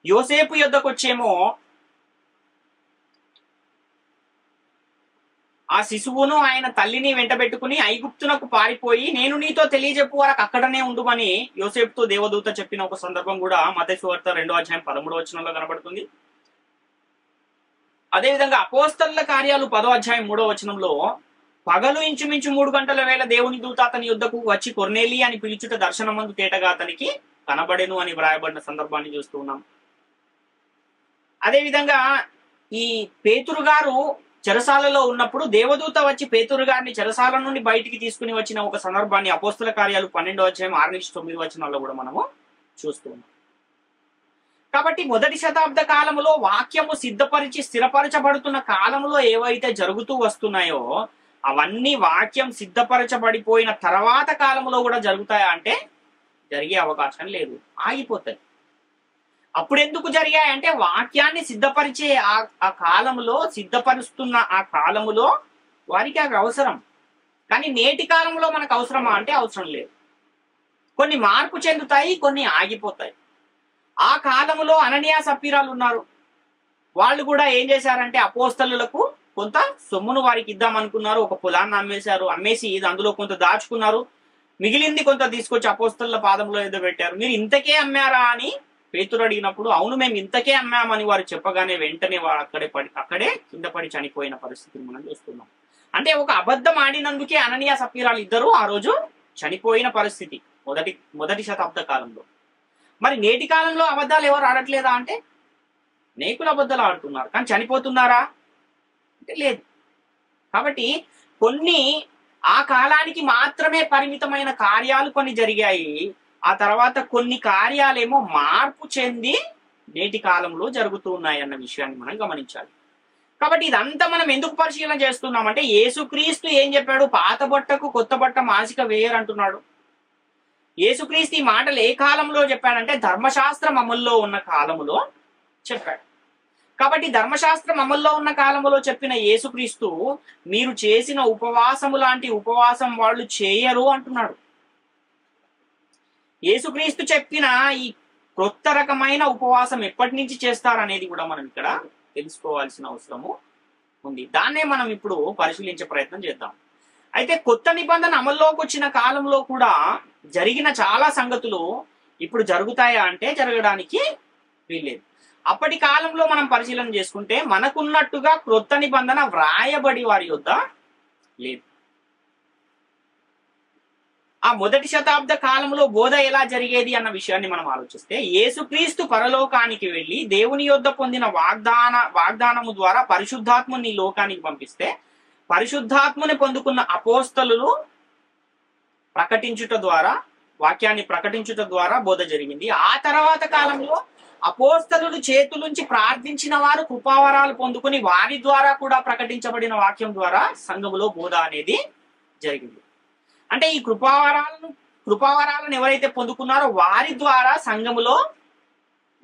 యోసేపు యొద్దకు వచ్చేమో ఆ శిశువును ఆయన తల్లిని వెంటబెట్టుకుని ఐగుప్తునకు పారిపోయి నేను నీతో తెలియజెప్పు వరకు అక్కడనే ఉండుమని యోసేపుతో దేవదూత చెప్పిన ఒక సందర్భం కూడా మత్తయి సువార్త 2వ అధ్యాయం 13వ వచనంలో కనబడుతుంది. అదేవిధంగా అపోస్తలుల కార్యాలు 10వ అధ్యాయం 3వ వచనంలో పగలు ఇంచుమించు 3 గంటల వేళ దేవుని దూత అతని యుద్ధకు వచ్చి కొర్నేలి అని పిలుచుట దర్శనమందు తేటగా అతనికి కనబడెను అని వ్రాయబడిన సందర్భాన్ని చూస్తూ ఉన్నాం. అదేవిధంగా ఈ పేతురు గారు చెరసాలలో ఉన్నప్పుడు దేవదూత వచ్చి పేతురు గారిని చెరసాల నుండి బయటికి తీసుకుని వచ్చిన ఒక సందర్భాన్ని అపోస్తల కార్యాలు 12వ అధ్యాయం 6-9 వచనాల్లో కూడా మనము చూస్తూ ఉన్నాం. కాబట్టి మొదటి శతాబ్ద కాలంలో వాక్యము సిద్ధపరిచి స్థిరపరచబడుతున్న కాలంలో ఏవైతే జరుగుతూ వస్తున్నాయో అవన్నీ వాక్యం సిద్ధపరచబడిపోయిన తర్వాత కాలంలో కూడా జరుగుతాయా అంటే జరిగే అవకాశం లేదు, ఆగిపోతాయి. అప్పుడెందుకు జరిగాయంటే వాక్యాన్ని సిద్ధపరిచే ఆ కాలంలో సిద్ధపరుస్తున్న ఆ కాలములో వారికి అవి అవసరం. కానీ నేటి కాలంలో మనకు అవసరమా అంటే అవసరం లేదు. కొన్ని మార్పు చెందుతాయి, కొన్ని ఆగిపోతాయి. ఆ కాలంలో అననీయ సప్పీరాలు ఉన్నారు. వాళ్ళు కూడా ఏం చేశారంటే అపోస్తలులకు కొంత సొమ్మును వారికి ఇద్దాం అనుకున్నారు. ఒక పొలాన్ని అమ్మేశారు. అమ్మేసి అందులో కొంత దాచుకున్నారు. మిగిలింది కొంత తీసుకొచ్చి అపోస్తలుల పాదంలో ఏదో పెట్టారు. మీరు ఇంతకే అమ్మారా అని పేతురు అడిగినప్పుడు అవును మేము ఇంతకే అమ్మామని వారు చెప్పగానే వెంటనే వారు అక్కడే కింద పడి చనిపోయిన పరిస్థితిని మనం చూస్తున్నాం. అంటే ఒక అబద్ధం ఆడినందుకే అననీయ సప్పీరాలు ఇద్దరు ఆ రోజు చనిపోయిన పరిస్థితి మొదటి శతాబ్ద కాలంలో. మరి నేటి కాలంలో అబద్ధాలు ఎవరు ఆడట్లేదా అంటే అనేకులు అబద్ధాలు ఆడుతున్నారు, కానీ చనిపోతున్నారా అంటే లేదు. కాబట్టి కొన్ని ఆ కాలానికి మాత్రమే పరిమితమైన కార్యాలు కొన్ని జరిగాయి. ఆ తర్వాత కొన్ని కార్యాలేమో మార్పు చెంది నేటి కాలంలో జరుగుతూ ఉన్నాయి అన్న విషయాన్ని మనం గమనించాలి. కాబట్టి ఇదంతా మనం ఎందుకు పరిశీలన చేస్తున్నామంటే యేసుక్రీస్తు ఏం చెప్పాడు? పాత బట్టకు కొత్త బట్ట మాసిక వేయరు అంటున్నాడు. యేసుక్రీస్తు ఈ మాటలు ఏ కాలంలో చెప్పాడంటే ధర్మశాస్త్రం అమల్లో ఉన్న కాలములో చెప్పాడు. కాబట్టి ధర్మశాస్త్రం అమల్లో ఉన్న కాలంలో చెప్పిన యేసుక్రీస్తు మీరు చేసిన ఉపవాసము లాంటి ఉపవాసం వాళ్ళు చేయరు అంటున్నాడు. యేసుక్రీస్తు చెప్పిన ఈ కొత్త రకమైన ఉపవాసం ఎప్పటి నుంచి చేస్తారనేది కూడా మనం ఇక్కడ తెలుసుకోవాల్సిన అవసరము ఉంది. దాన్నే మనం ఇప్పుడు పరిశీలించే ప్రయత్నం చేద్దాం. అయితే కొత్త నిబంధన అమల్లోకి వచ్చిన కాలంలో కూడా జరిగిన చాలా సంగతులు ఇప్పుడు జరుగుతాయా అంటే జరగడానికి వీల్లేదు. అప్పటి కాలంలో మనం పరిశీలన చేసుకుంటే మనకున్నట్టుగా క్రొత్త నిబంధన వ్రాయబడి వారి యొద్ద లేదు. ఆ మొదటి శతాబ్ద కాలంలో బోధ ఎలా జరిగేది అన్న విషయాన్ని మనం ఆలోచిస్తే యేసుక్రీస్తు పరలోకానికి వెళ్లి దేవుని యొద్ద పొందిన వాగ్దానము ద్వారా పరిశుద్ధాత్మని లోకానికి పంపిస్తే పరిశుద్ధాత్మని పొందుకున్న అపోస్తలులు ప్రకటించుట ద్వారా వాక్యాన్ని ప్రకటించుట ద్వారా బోధ జరిగింది. ఆ తర్వాత కాలంలో అపోస్తలులు చేతులుంచి ప్రార్థించిన వారు కృపావరాలు పొందుకుని వారి ద్వారా కూడా ప్రకటించబడిన వాక్యం ద్వారా సంఘములో బోధ అనేది జరిగింది. అంటే ఈ కృపావరాలను ఎవరైతే పొందుకున్నారో వారి ద్వారా సంఘములో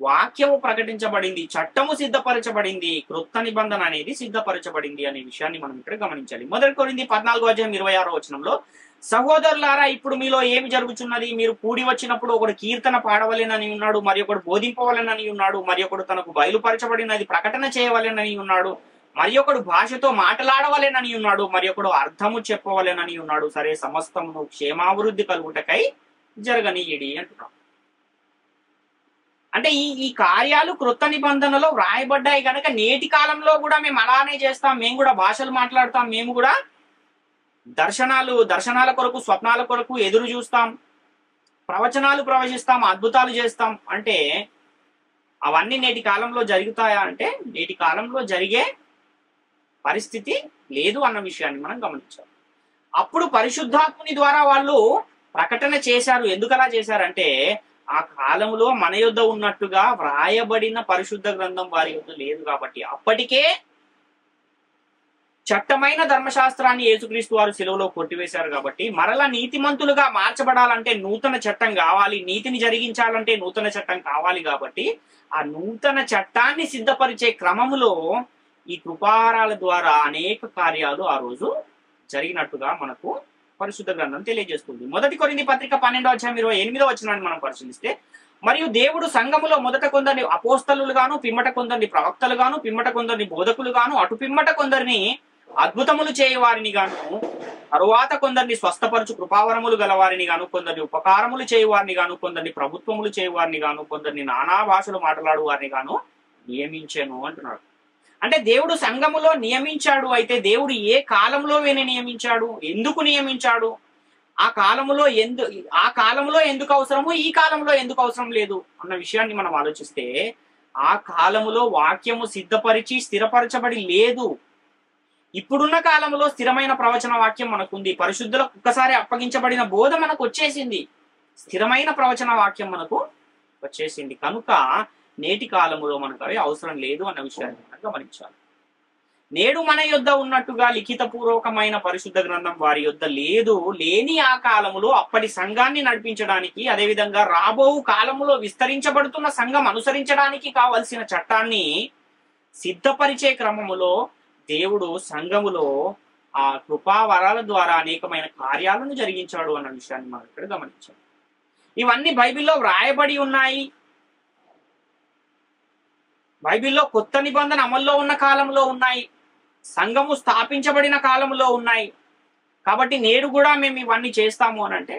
వాక్యము ప్రకటించబడింది, చట్టము సిద్ధపరచబడింది, క్రొత్త నిబంధన అనేది సిద్ధపరచబడింది అనే విషయాన్ని మనం ఇక్కడ గమనించాలి. 1 కొరింథీ 14:26 వచనంలో సహోదరులారా ఇప్పుడు మీలో ఏమి జరుగుతున్నది? మీరు కూడి వచ్చినప్పుడు ఒకడు కీర్తన పాడవలెనని ఉన్నాడు, మరి ఒకడు బోధింపవలెనని ఉన్నాడు, మరి ఒకడు తనకు బయలుపరచబడినది ప్రకటన చేయవలెనని ఉన్నాడు, మరి ఒకడు భాషతో మాట్లాడవలెనని ఉన్నాడు, మరి ఒకడు అర్థము చెప్పవలెనని ఉన్నాడు. సరే సమస్తమును క్షేమాభివృద్ధి కలుగుటకై జరగనీయుడి అంటున్నాడు. అంటే ఈ కార్యాలు క్రొత్త నిబంధనలో వ్రాయబడ్డాయి కనుక నేటి కాలంలో కూడా మేము అలానే చేస్తాం, మేము కూడా భాషలు మాట్లాడతాం, మేము కూడా దర్శనాల కొరకు స్వప్నాల కొరకు ఎదురు చూస్తాం ప్రవచనాలు ప్రవచిస్తాం, అద్భుతాలు చేస్తాం అంటే అవన్నీ నేటి కాలంలో జరుగుతాయా అంటే నేటి కాలంలో జరిగే పరిస్థితి లేదు అన్న విషయాన్ని మనం గమనించాలి. అప్పుడు పరిశుద్ధాత్ముని ద్వారా వాళ్ళు ప్రకటన చేశారు. ఎందుకలా చేశారంటే ఆ కాలంలో మన యొద్ద ఉన్నట్టుగా వ్రాయబడిన పరిశుద్ధ గ్రంథం వారి యొద్ద లేదు కాబట్టి, అప్పటికే చట్టమైన ధర్మశాస్త్రాన్ని యేసుక్రీస్తు వారు సిలువలో కొట్టివేశారు కాబట్టి, మరలా నీతిమంతులుగా మార్చబడాలంటే నూతన చట్టం కావాలి, నీతిని జరిగించాలంటే నూతన చట్టం కావాలి కాబట్టి ఆ నూతన చట్టాన్ని సిద్ధపరిచే క్రమములో ఈ కృపావరాల ద్వారా అనేక కార్యాలు ఆ రోజు జరిగినట్టుగా మనకు పరిశుద్ధ గ్రంథం తెలియజేస్తుంది. 1 కొరింథీ పత్రిక 12:28 మనం పరిశీలిస్తే, మరియు దేవుడు సంఘములో మొదట కొందరిని అపోస్తలుగాను, పిమ్మట కొందరిని ప్రవక్తలుగాను, పిమ్మట కొందరిని బోధకులుగాను, అటు పిమ్మట కొందరిని అద్భుతములు చేయవారిని గాను, తరువాత కొందరిని స్వస్థపరచు కృపావరములు గలవారిని గాను, కొందరిని ఉపకారములు చేయవారిని గాను, కొందరిని ప్రభుత్వములు చేయవారిని గాను, కొందరిని నానా భాషలు మాట్లాడు వారిని గాను నియమించాను అంటున్నాడు. అంటే దేవుడు సంఘములో నియమించాడు. అయితే దేవుడు ఏ కాలంలో నియమించాడు, ఎందుకు నియమించాడు, ఆ కాలంలో ఎందుకు అవసరము, ఈ కాలంలో ఎందుకు అవసరం లేదు అన్న విషయాన్ని మనం ఆలోచిస్తే, ఆ కాలములో వాక్యము సిద్ధపరిచి స్థిరపరచబడి లేదు. ఇప్పుడున్న కాలంలో స్థిరమైన ప్రవచన వాక్యం మనకుంది. పరిశుద్ధులకు ఒక్కసారి అప్పగించబడిన బోధ మనకు వచ్చేసింది. స్థిరమైన ప్రవచన వాక్యం మనకు వచ్చేసింది. కనుక నేటి కాలములో మనకు అవి అవసరం లేదు అన్న విషయాన్ని మనం గమనించాలి. నేడు మన యొద్ద ఉన్నట్టుగా లిఖిత పూర్వకమైన పరిశుద్ధ గ్రంథం వారి యొద్ద లేదు. లేని ఆ కాలములో అప్పటి సంఘాన్ని నడిపించడానికి, అదేవిధంగా రాబో కాలములో విస్తరించబడుతున్న సంఘం అనుసరించడానికి కావలసిన చట్టాన్ని సిద్ధపరిచే క్రమములో దేవుడు సంఘములో ఆ కృపావరాల ద్వారా అనేకమైన కార్యాలను జరిగించాడు అన్న విషయాన్ని మనం ఇక్కడ గమనించాలి. ఇవన్నీ బైబిల్లో వ్రాయబడి ఉన్నాయి. బైబిల్లో కొత్త నిబంధన అమల్లో ఉన్న కాలంలో ఉన్నాయి, సంఘము స్థాపించబడిన కాలంలో ఉన్నాయి. కాబట్టి నేడు కూడా మేము ఇవన్నీ చేస్తాము అని అంటే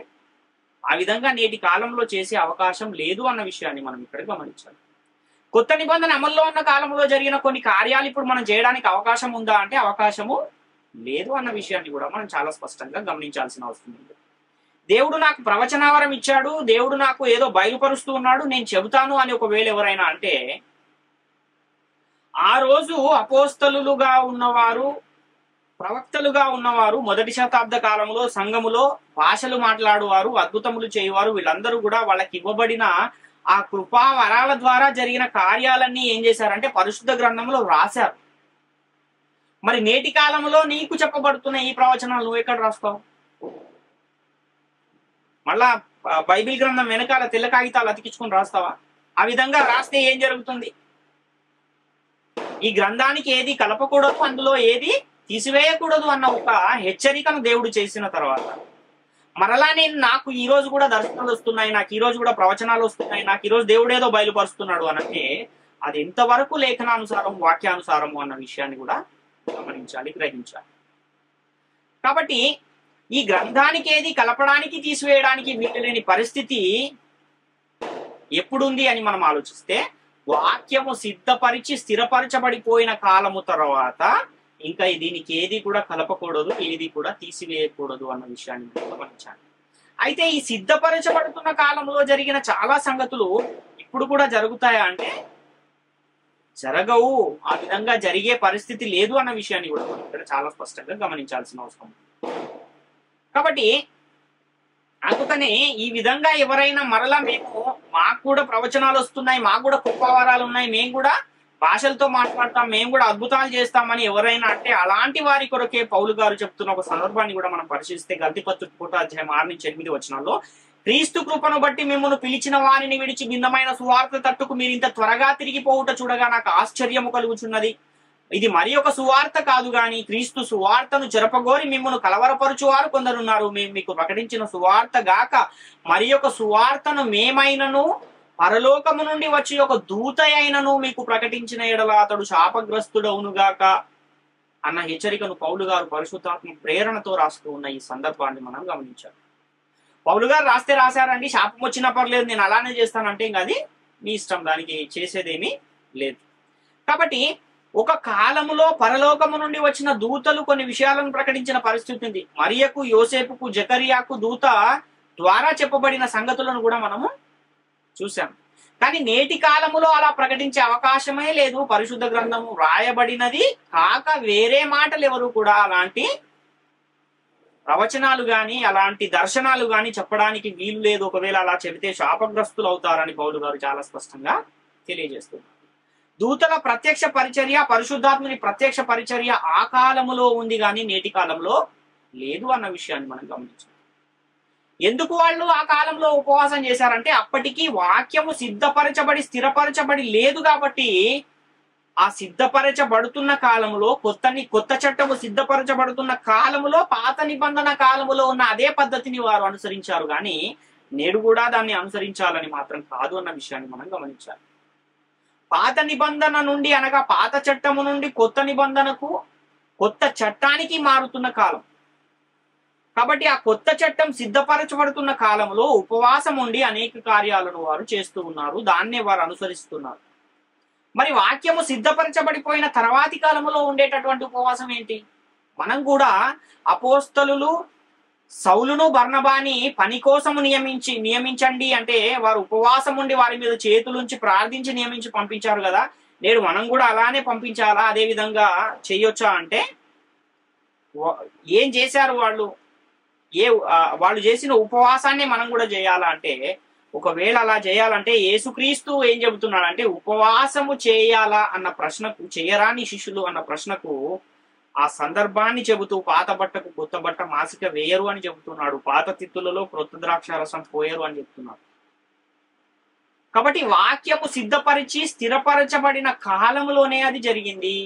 ఆ విధంగా నేటి కాలంలో చేసే అవకాశం లేదు అన్న విషయాన్ని మనం ఇక్కడ గమనించాలి. కొత్త నిబంధన అమల్లో ఉన్న కాలంలో జరిగిన కొన్ని కార్యాలు ఇప్పుడు మనం చేయడానికి అవకాశం ఉందా అంటే అవకాశము లేదు అన్న విషయాన్ని కూడా మనం చాలా స్పష్టంగా గమనించాల్సిన అవసరం ఉంది. దేవుడు నాకు ప్రవచనావరం ఇచ్చాడు, దేవుడు నాకు ఏదో బయలుపరుస్తూ ఉన్నాడు, నేను చెబుతాను అని ఒకవేళ ఎవరైనా అంటే, ఆ రోజు అపోస్తలులుగా ఉన్నవారు, ప్రవక్తలుగా ఉన్నవారు, మొదటి శతాబ్ద కాలంలో సంఘములో భాషలు మాట్లాడువారు, అద్భుతములు చేయువారు, వీళ్ళందరూ కూడా వాళ్ళకి ఇవ్వబడిన ఆ కృపా వరాల ద్వారా జరిగిన కార్యాలన్నీ ఏం చేశారంటే పరిశుద్ధ గ్రంథంలో రాశారు. మరి నేటి కాలంలో నీకు చెప్పబడుతున్న ఈ ప్రవచనాలు నువ్వు ఎక్కడ రాస్తావు? మళ్ళా బైబిల్ గ్రంథం వెనకాల తెల్ల కాగితాలు అతికించుకొని రాస్తావా? ఆ విధంగా రాస్తే ఏం జరుగుతుంది? ఈ గ్రంథానికి ఏది కలపకూడదు, అందులో ఏది తీసివేయకూడదు అన్న ఒక హెచ్చరికను దేవుడు చేసిన తర్వాత మరలా నాకు ఈ రోజు కూడా దర్శనాలు వస్తున్నాయి, నాకు ఈ రోజు కూడా ప్రవచనాలు వస్తున్నాయి, నాకు ఈ రోజు దేవుడు ఏదో బయలుపరుస్తున్నాడు అనంటే అది ఎంతవరకు లేఖనానుసారం, వాక్యానుసారము అన్న విషయాన్ని కూడా గమనించాలి, గ్రహించాలి. కాబట్టి ఈ గ్రంథానికి ఏది కలపడానికి తీసివేయడానికి వీలులేని పరిస్థితి ఎప్పుడుంది అని మనం ఆలోచిస్తే, వాక్యము సిద్ధపరిచి స్థిరపరచబడిపోయిన కాలము తర్వాత ఇంకా దీనికి ఏది కూడా కలపకూడదు, ఏది కూడా తీసివేయకూడదు అన్న విషయాన్ని గమనించాలి. అయితే ఈ సిద్ధపరచబడుతున్న కాలంలో జరిగిన చాలా సంగతులు ఇప్పుడు కూడా జరుగుతాయా అంటే జరగవు. ఆ విధంగా జరిగే పరిస్థితి లేదు అన్న విషయాన్ని కూడా మనం ఇక్కడ చాలా స్పష్టంగా గమనించాల్సిన అవసరం. కాబట్టి అందుకనే ఈ విధంగా ఎవరైనా మరలా మాకు కూడా ప్రవచనాలు వస్తున్నాయి, మాకు కూడా కృపావరాలు ఉన్నాయి, మేము కూడా భాషలతో మాట్లాడతాం, మేము కూడా అద్భుతాలు చేస్తామని ఎవరైనా అంటే అలాంటి వారి కొరకే పౌలు గారు చెప్తున్న ఒక సందర్భాన్ని కూడా మనం పరిశీలిస్తే గలతీ పత్రిక 6:6-8 క్రీస్తు కృపను బట్టి మిమ్మల్ని పిలిచిన వారిని విడిచి భిన్నమైన సువార్త తట్టుకు మీరు ఇంత త్వరగా తిరిగిపోవుట చూడగా నాకు ఆశ్చర్యము కలుగుచున్నది. ఇది మరి ఒక సువార్త కాదు గాని క్రీస్తు సువార్తను చెరపగోరి మిమ్మల్ని కలవరపరుచువారు కొందరున్నారు. మేము మీకు ప్రకటించిన సువార్త గాక మరి ఒక సువార్తను మేమైనను పరలోకము నుండి వచ్చి ఒక దూత అయినను మీకు ప్రకటించిన ఎడల అతడు శాపగ్రస్తుడవునుగాక అన్న హెచ్చరికను పౌలు గారు పరిశుద్ధాత్మ ప్రేరణతో రాస్తూ ఉన్న ఈ సందర్భాన్ని మనం గమనించాలి. పౌలు గారు రాశారండి, శాపం వచ్చినా పర్లేదు, నేను అలానే చేస్తానంటే ఇంకా అది మీ ఇష్టం, దానికి చేసేదేమీ లేదు. కాబట్టి ఒక కాలములో పరలోకము నుండి వచ్చిన దూతలు కొన్ని విషయాలను ప్రకటించిన పరిస్థితి ఉంది. మరియకు, యోసేపుకు, జకరియాకు దూత ద్వారా చెప్పబడిన సంగతులను కూడా మనము చూసాం. కానీ నేటి కాలములో అలా ప్రకటించే అవకాశమే లేదు. పరిశుద్ధ గ్రంథము రాయబడినది కాక వేరే మాటలు ఎవరు కూడా అలాంటి ప్రవచనాలు గాని అలాంటి దర్శనాలు గాని చెప్పడానికి వీలు లేదు. ఒకవేళ అలా చెబితే శాపగ్రస్తులు అవుతారని పౌలు గారు చాలా స్పష్టంగా తెలియజేస్తున్నారు. దూతల ప్రత్యక్ష పరిచర్య, పరిశుద్ధాత్మని ప్రత్యక్ష పరిచర్య ఆ కాలములో ఉంది కానీ నేటి కాలంలో లేదు అన్న విషయాన్ని మనం గమనించాలి. ఎందుకు వాళ్ళు ఆ కాలంలో ఉపవాసం చేశారంటే అప్పటికి వాక్యము సిద్ధపరచబడి స్థిరపరచబడి లేదు కాబట్టి ఆ సిద్ధపరచబడుతున్న కాలంలో కొత్త చట్టము సిద్ధపరచబడుతున్న కాలములో పాత నిబంధన కాలములో ఉన్న అదే పద్ధతిని వారు అనుసరించారు కానీ నేడు కూడా దాన్ని అనుసరించాలని మాత్రం కాదు అన్న విషయాన్ని మనం గమనించాలి. పాత నిబంధన నుండి అనగా పాత చట్టము నుండి కొత్త నిబంధనకు కొత్త చట్టానికి మారుతున్న కాలం కాబట్టి ఆ కొత్త చట్టం సిద్ధపరచబడుతున్న కాలంలో ఉపవాసం ఉండి అనేక కార్యాలను వారు చేస్తూ ఉన్నారు. దాన్నే వారు అనుసరిస్తున్నారు. మరి వాక్యము సిద్ధపరచబడిపోయిన తర్వాతి కాలంలో ఉండేటటువంటి ఉపవాసం ఏంటి? మనం కూడా అపోస్తలులు సౌలును బర్నబాని పని కోసము నియమించండి అంటే వారు ఉపవాసం ఉండి వారి మీద చేతులుంచి ప్రార్థించి నియమించి పంపించారు కదా. నేడు మనం కూడా అలానే పంపించాలా? అదే విధంగా చేయొచ్చా అంటే ఏం చేశారు వాళ్ళు? వాళ్ళు చేసిన ఉపవాసాన్ని మనం కూడా చేయాలా అంటే ఒకవేళ అలా చేయాలంటే యేసుక్రీస్తు ఏం చెబుతున్నాడు అంటే ఉపవాసము చేయాలా అన్న ప్రశ్నకు, చేయరాని శిష్యులు అన్న ప్రశ్నకు ఆ సందర్భాన్ని చెబుతూ పాత బట్టకు కొత్త బట్ట మాసిక వేయరు అని చెబుతున్నాడు. పాత తిత్తులలో క్రొత్త ద్రాక్షారసం పోయరు అని చెప్తున్నాడు. కాబట్టి వాక్యము సిద్ధపరిచి స్థిరపరచబడిన కాలంలోనే అది జరిగింది.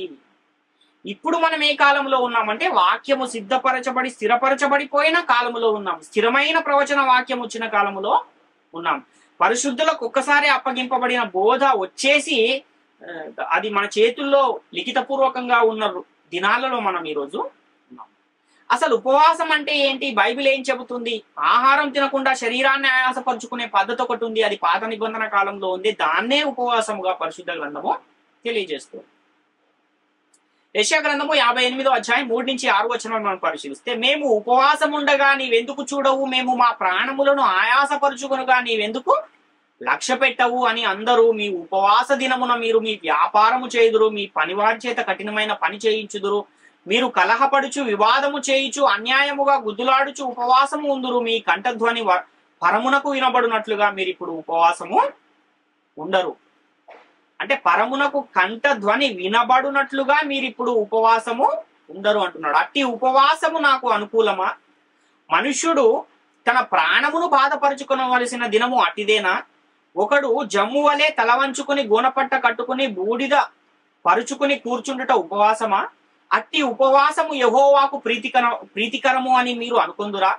ఇప్పుడు మనం ఏ కాలంలో ఉన్నామంటే వాక్యము సిద్ధపరచబడి స్థిరపరచబడిపోయిన కాలంలో ఉన్నాం. స్థిరమైన ప్రవచన వాక్యం వచ్చిన కాలంలో ఉన్నాం. పరిశుద్ధులకు ఒక్కసారి అప్పగింపబడిన బోధ వచ్చేసి అది మన చేతుల్లో లిఖితపూర్వకంగా ఉన్న దినాలలో మనం ఈరోజు ఉన్నాం. అసలు ఉపవాసం అంటే ఏంటి? బైబిల్ ఏం చెబుతుంది? ఆహారం తినకుండా శరీరాన్ని ఆయాసపరుచుకునే పద్ధతి ఒకటి ఉంది. అది పాత నిబంధన కాలంలో ఉంది. దాన్నే ఉపవాసముగా పరిశుద్ధ గ్రంథము తెలియజేస్తుంది. యెషయా గ్రంథము 58వ అధ్యాయం 3-6 వచనాలు మనం పరిశీలిస్తే, మేము ఉపవాసం ఉండగా నీవెందుకు చూడవు, మేము మా ప్రాణములను ఆయాసపరుచుకునుగా నీవెందుకు లక్ష్య పెట్టవు అని అందరూ మీ ఉపవాస దినమున మీరు మీ వ్యాపారము చేయుదురు, మీ పనివారి చేత కఠినమైన పని చేయించుదురు, మీరు కలహపడుచు వివాదము చేయుచు అన్యాయముగా గుద్దులాడుచు ఉపవాసము ఉందురు, మీ కంఠధ్వని పరమునకు వినబడినట్లుగా మీరు ఇప్పుడు ఉపవాసము ఉండరు. అంటే పరమునకు కంఠ ధ్వని వినబడునట్లుగా మీరు ఇప్పుడు ఉపవాసము ఉండరు అంటున్నాడు. అట్టి ఉపవాసము నాకు అనుకూలమా? మనుష్యుడు తన ప్రాణమును బాధపరుచుకొనవలసిన దినము అటిదేనా? ఒకడు జమ్ము వలె తల వంచుకుని గోనపట్ట కట్టుకుని బూడిద పరుచుకుని కూర్చుండుట ఉపవాసమా? అట్టి ఉపవాసము యెహోవాకు ప్రీతికరము అని మీరు అనుకుందురా?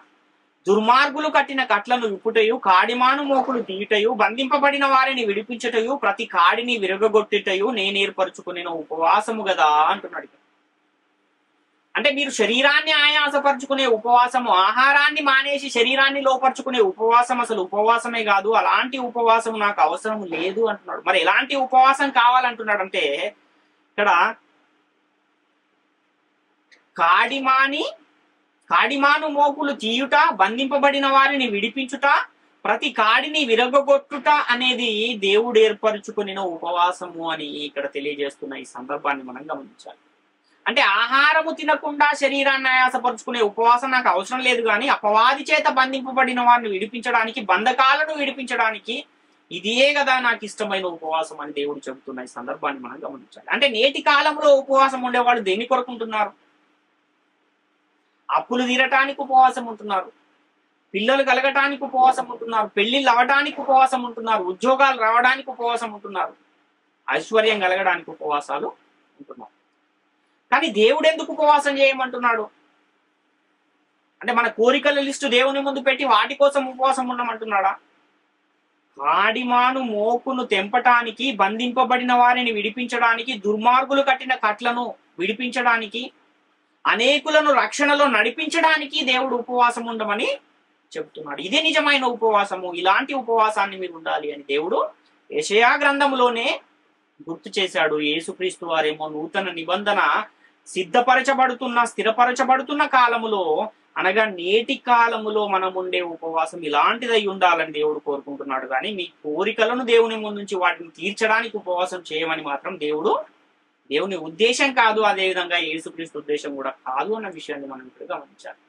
దుర్మార్గులు కట్టిన కట్లను విప్పుటయు, కాడిమాను మోకులు తీయుటయు, బంధింపబడిన వారిని విడిపించుటయు, ప్రతి కాడిని విరగగొట్టుటయు నేను ఏర్పరచుకునే ఉపవాసము కదా అంటున్నాడు. అంటే మీరు శరీరాన్ని ఆయాసపరుచుకునే ఉపవాసము, ఆహారాన్ని మానేసి శరీరాన్ని లోపరుచుకునే ఉపవాసం అసలు ఉపవాసమే కాదు. అలాంటి ఉపవాసం నాకు అవసరం లేదు అంటున్నాడు. మరి ఎలాంటి ఉపవాసం కావాలంటున్నాడు అంటే ఇక్కడ కాడిమాను మోకులు తీయుట, బంధింపబడిన వారిని విడిపించుట, ప్రతి కాడిని విరగొట్టుట అనేది దేవుడు ఏర్పరచుకున్న ఉపవాసము అని ఇక్కడ తెలియజేస్తున్న ఈ సందర్భాన్ని మనం గమనించాలి. అంటే ఆహారము తినకుండా శరీరాన్ని ఆయాసపరుచుకునే ఉపవాసం నాకు అవసరం లేదు, కానీ అపవాది చేత బంధింపబడిన వారిని విడిపించడానికి, బంధకాలను విడిపించడానికి ఇదే కదా నాకు ఇష్టమైన ఉపవాసం అని దేవుడు చెబుతున్న ఈ సందర్భాన్ని మనం గమనించాలి. అంటే నేటి కాలంలో ఉపవాసం ఉండేవాళ్ళు దేని కొరకు ఉంటున్నారు? అప్పులు తీరటానికి ఉపవాసం ఉంటున్నారు, పిల్లలు కలగటానికి ఉపవాసం ఉంటున్నారు, పెళ్లిళ్ళు అవడానికి ఉపవాసం ఉంటున్నారు, ఉద్యోగాలు రావడానికి ఉపవాసం ఉంటున్నారు, ఐశ్వర్యం కలగడానికి ఉపవాసాలు ఉంటున్నారు. కానీ దేవుడు ఎందుకు ఉపవాసం చేయమంటున్నాడు అంటే మన కోరికల లిస్టు దేవుని ముందు పెట్టి వాటి కోసం ఉపవాసం ఉండమంటున్నాడా? కాడిమాను మోకును తెంపటానికి, బంధింపబడిన వారిని విడిపించడానికి, దుర్మార్గులు కట్టిన కట్లను విడిపించడానికి, అనేకులను రక్షణలో నడిపించడానికి దేవుడు ఉపవాసం ఉండమని చెప్తున్నాడు. ఇదే నిజమైన ఉపవాసము. ఇలాంటి ఉపవాసాన్ని మీరు ఉండాలి అని దేవుడు యెషయా గ్రంథంలోనే గుర్తు చేశాడు. యేసుక్రీస్తు వారేమో నూతన నిబంధన స్థిరపరచబడుతున్న కాలములో అనగా నేటి కాలములో మనం ఉండే ఉపవాసం ఇలాంటిదై ఉండాలని దేవుడు కోరుకుంటున్నాడు. కానీ మీ కోరికలను దేవుని ముందుంచి వాటిని తీర్చడానికి ఉపవాసం చేయమని మాత్రం దేవుని ఉద్దేశం కాదు. అదేవిధంగా యేసుక్రీస్తు ఉద్దేశం కూడా కాదు అన్న విషయాన్ని మనం ఇప్పుడు గమనించాలి.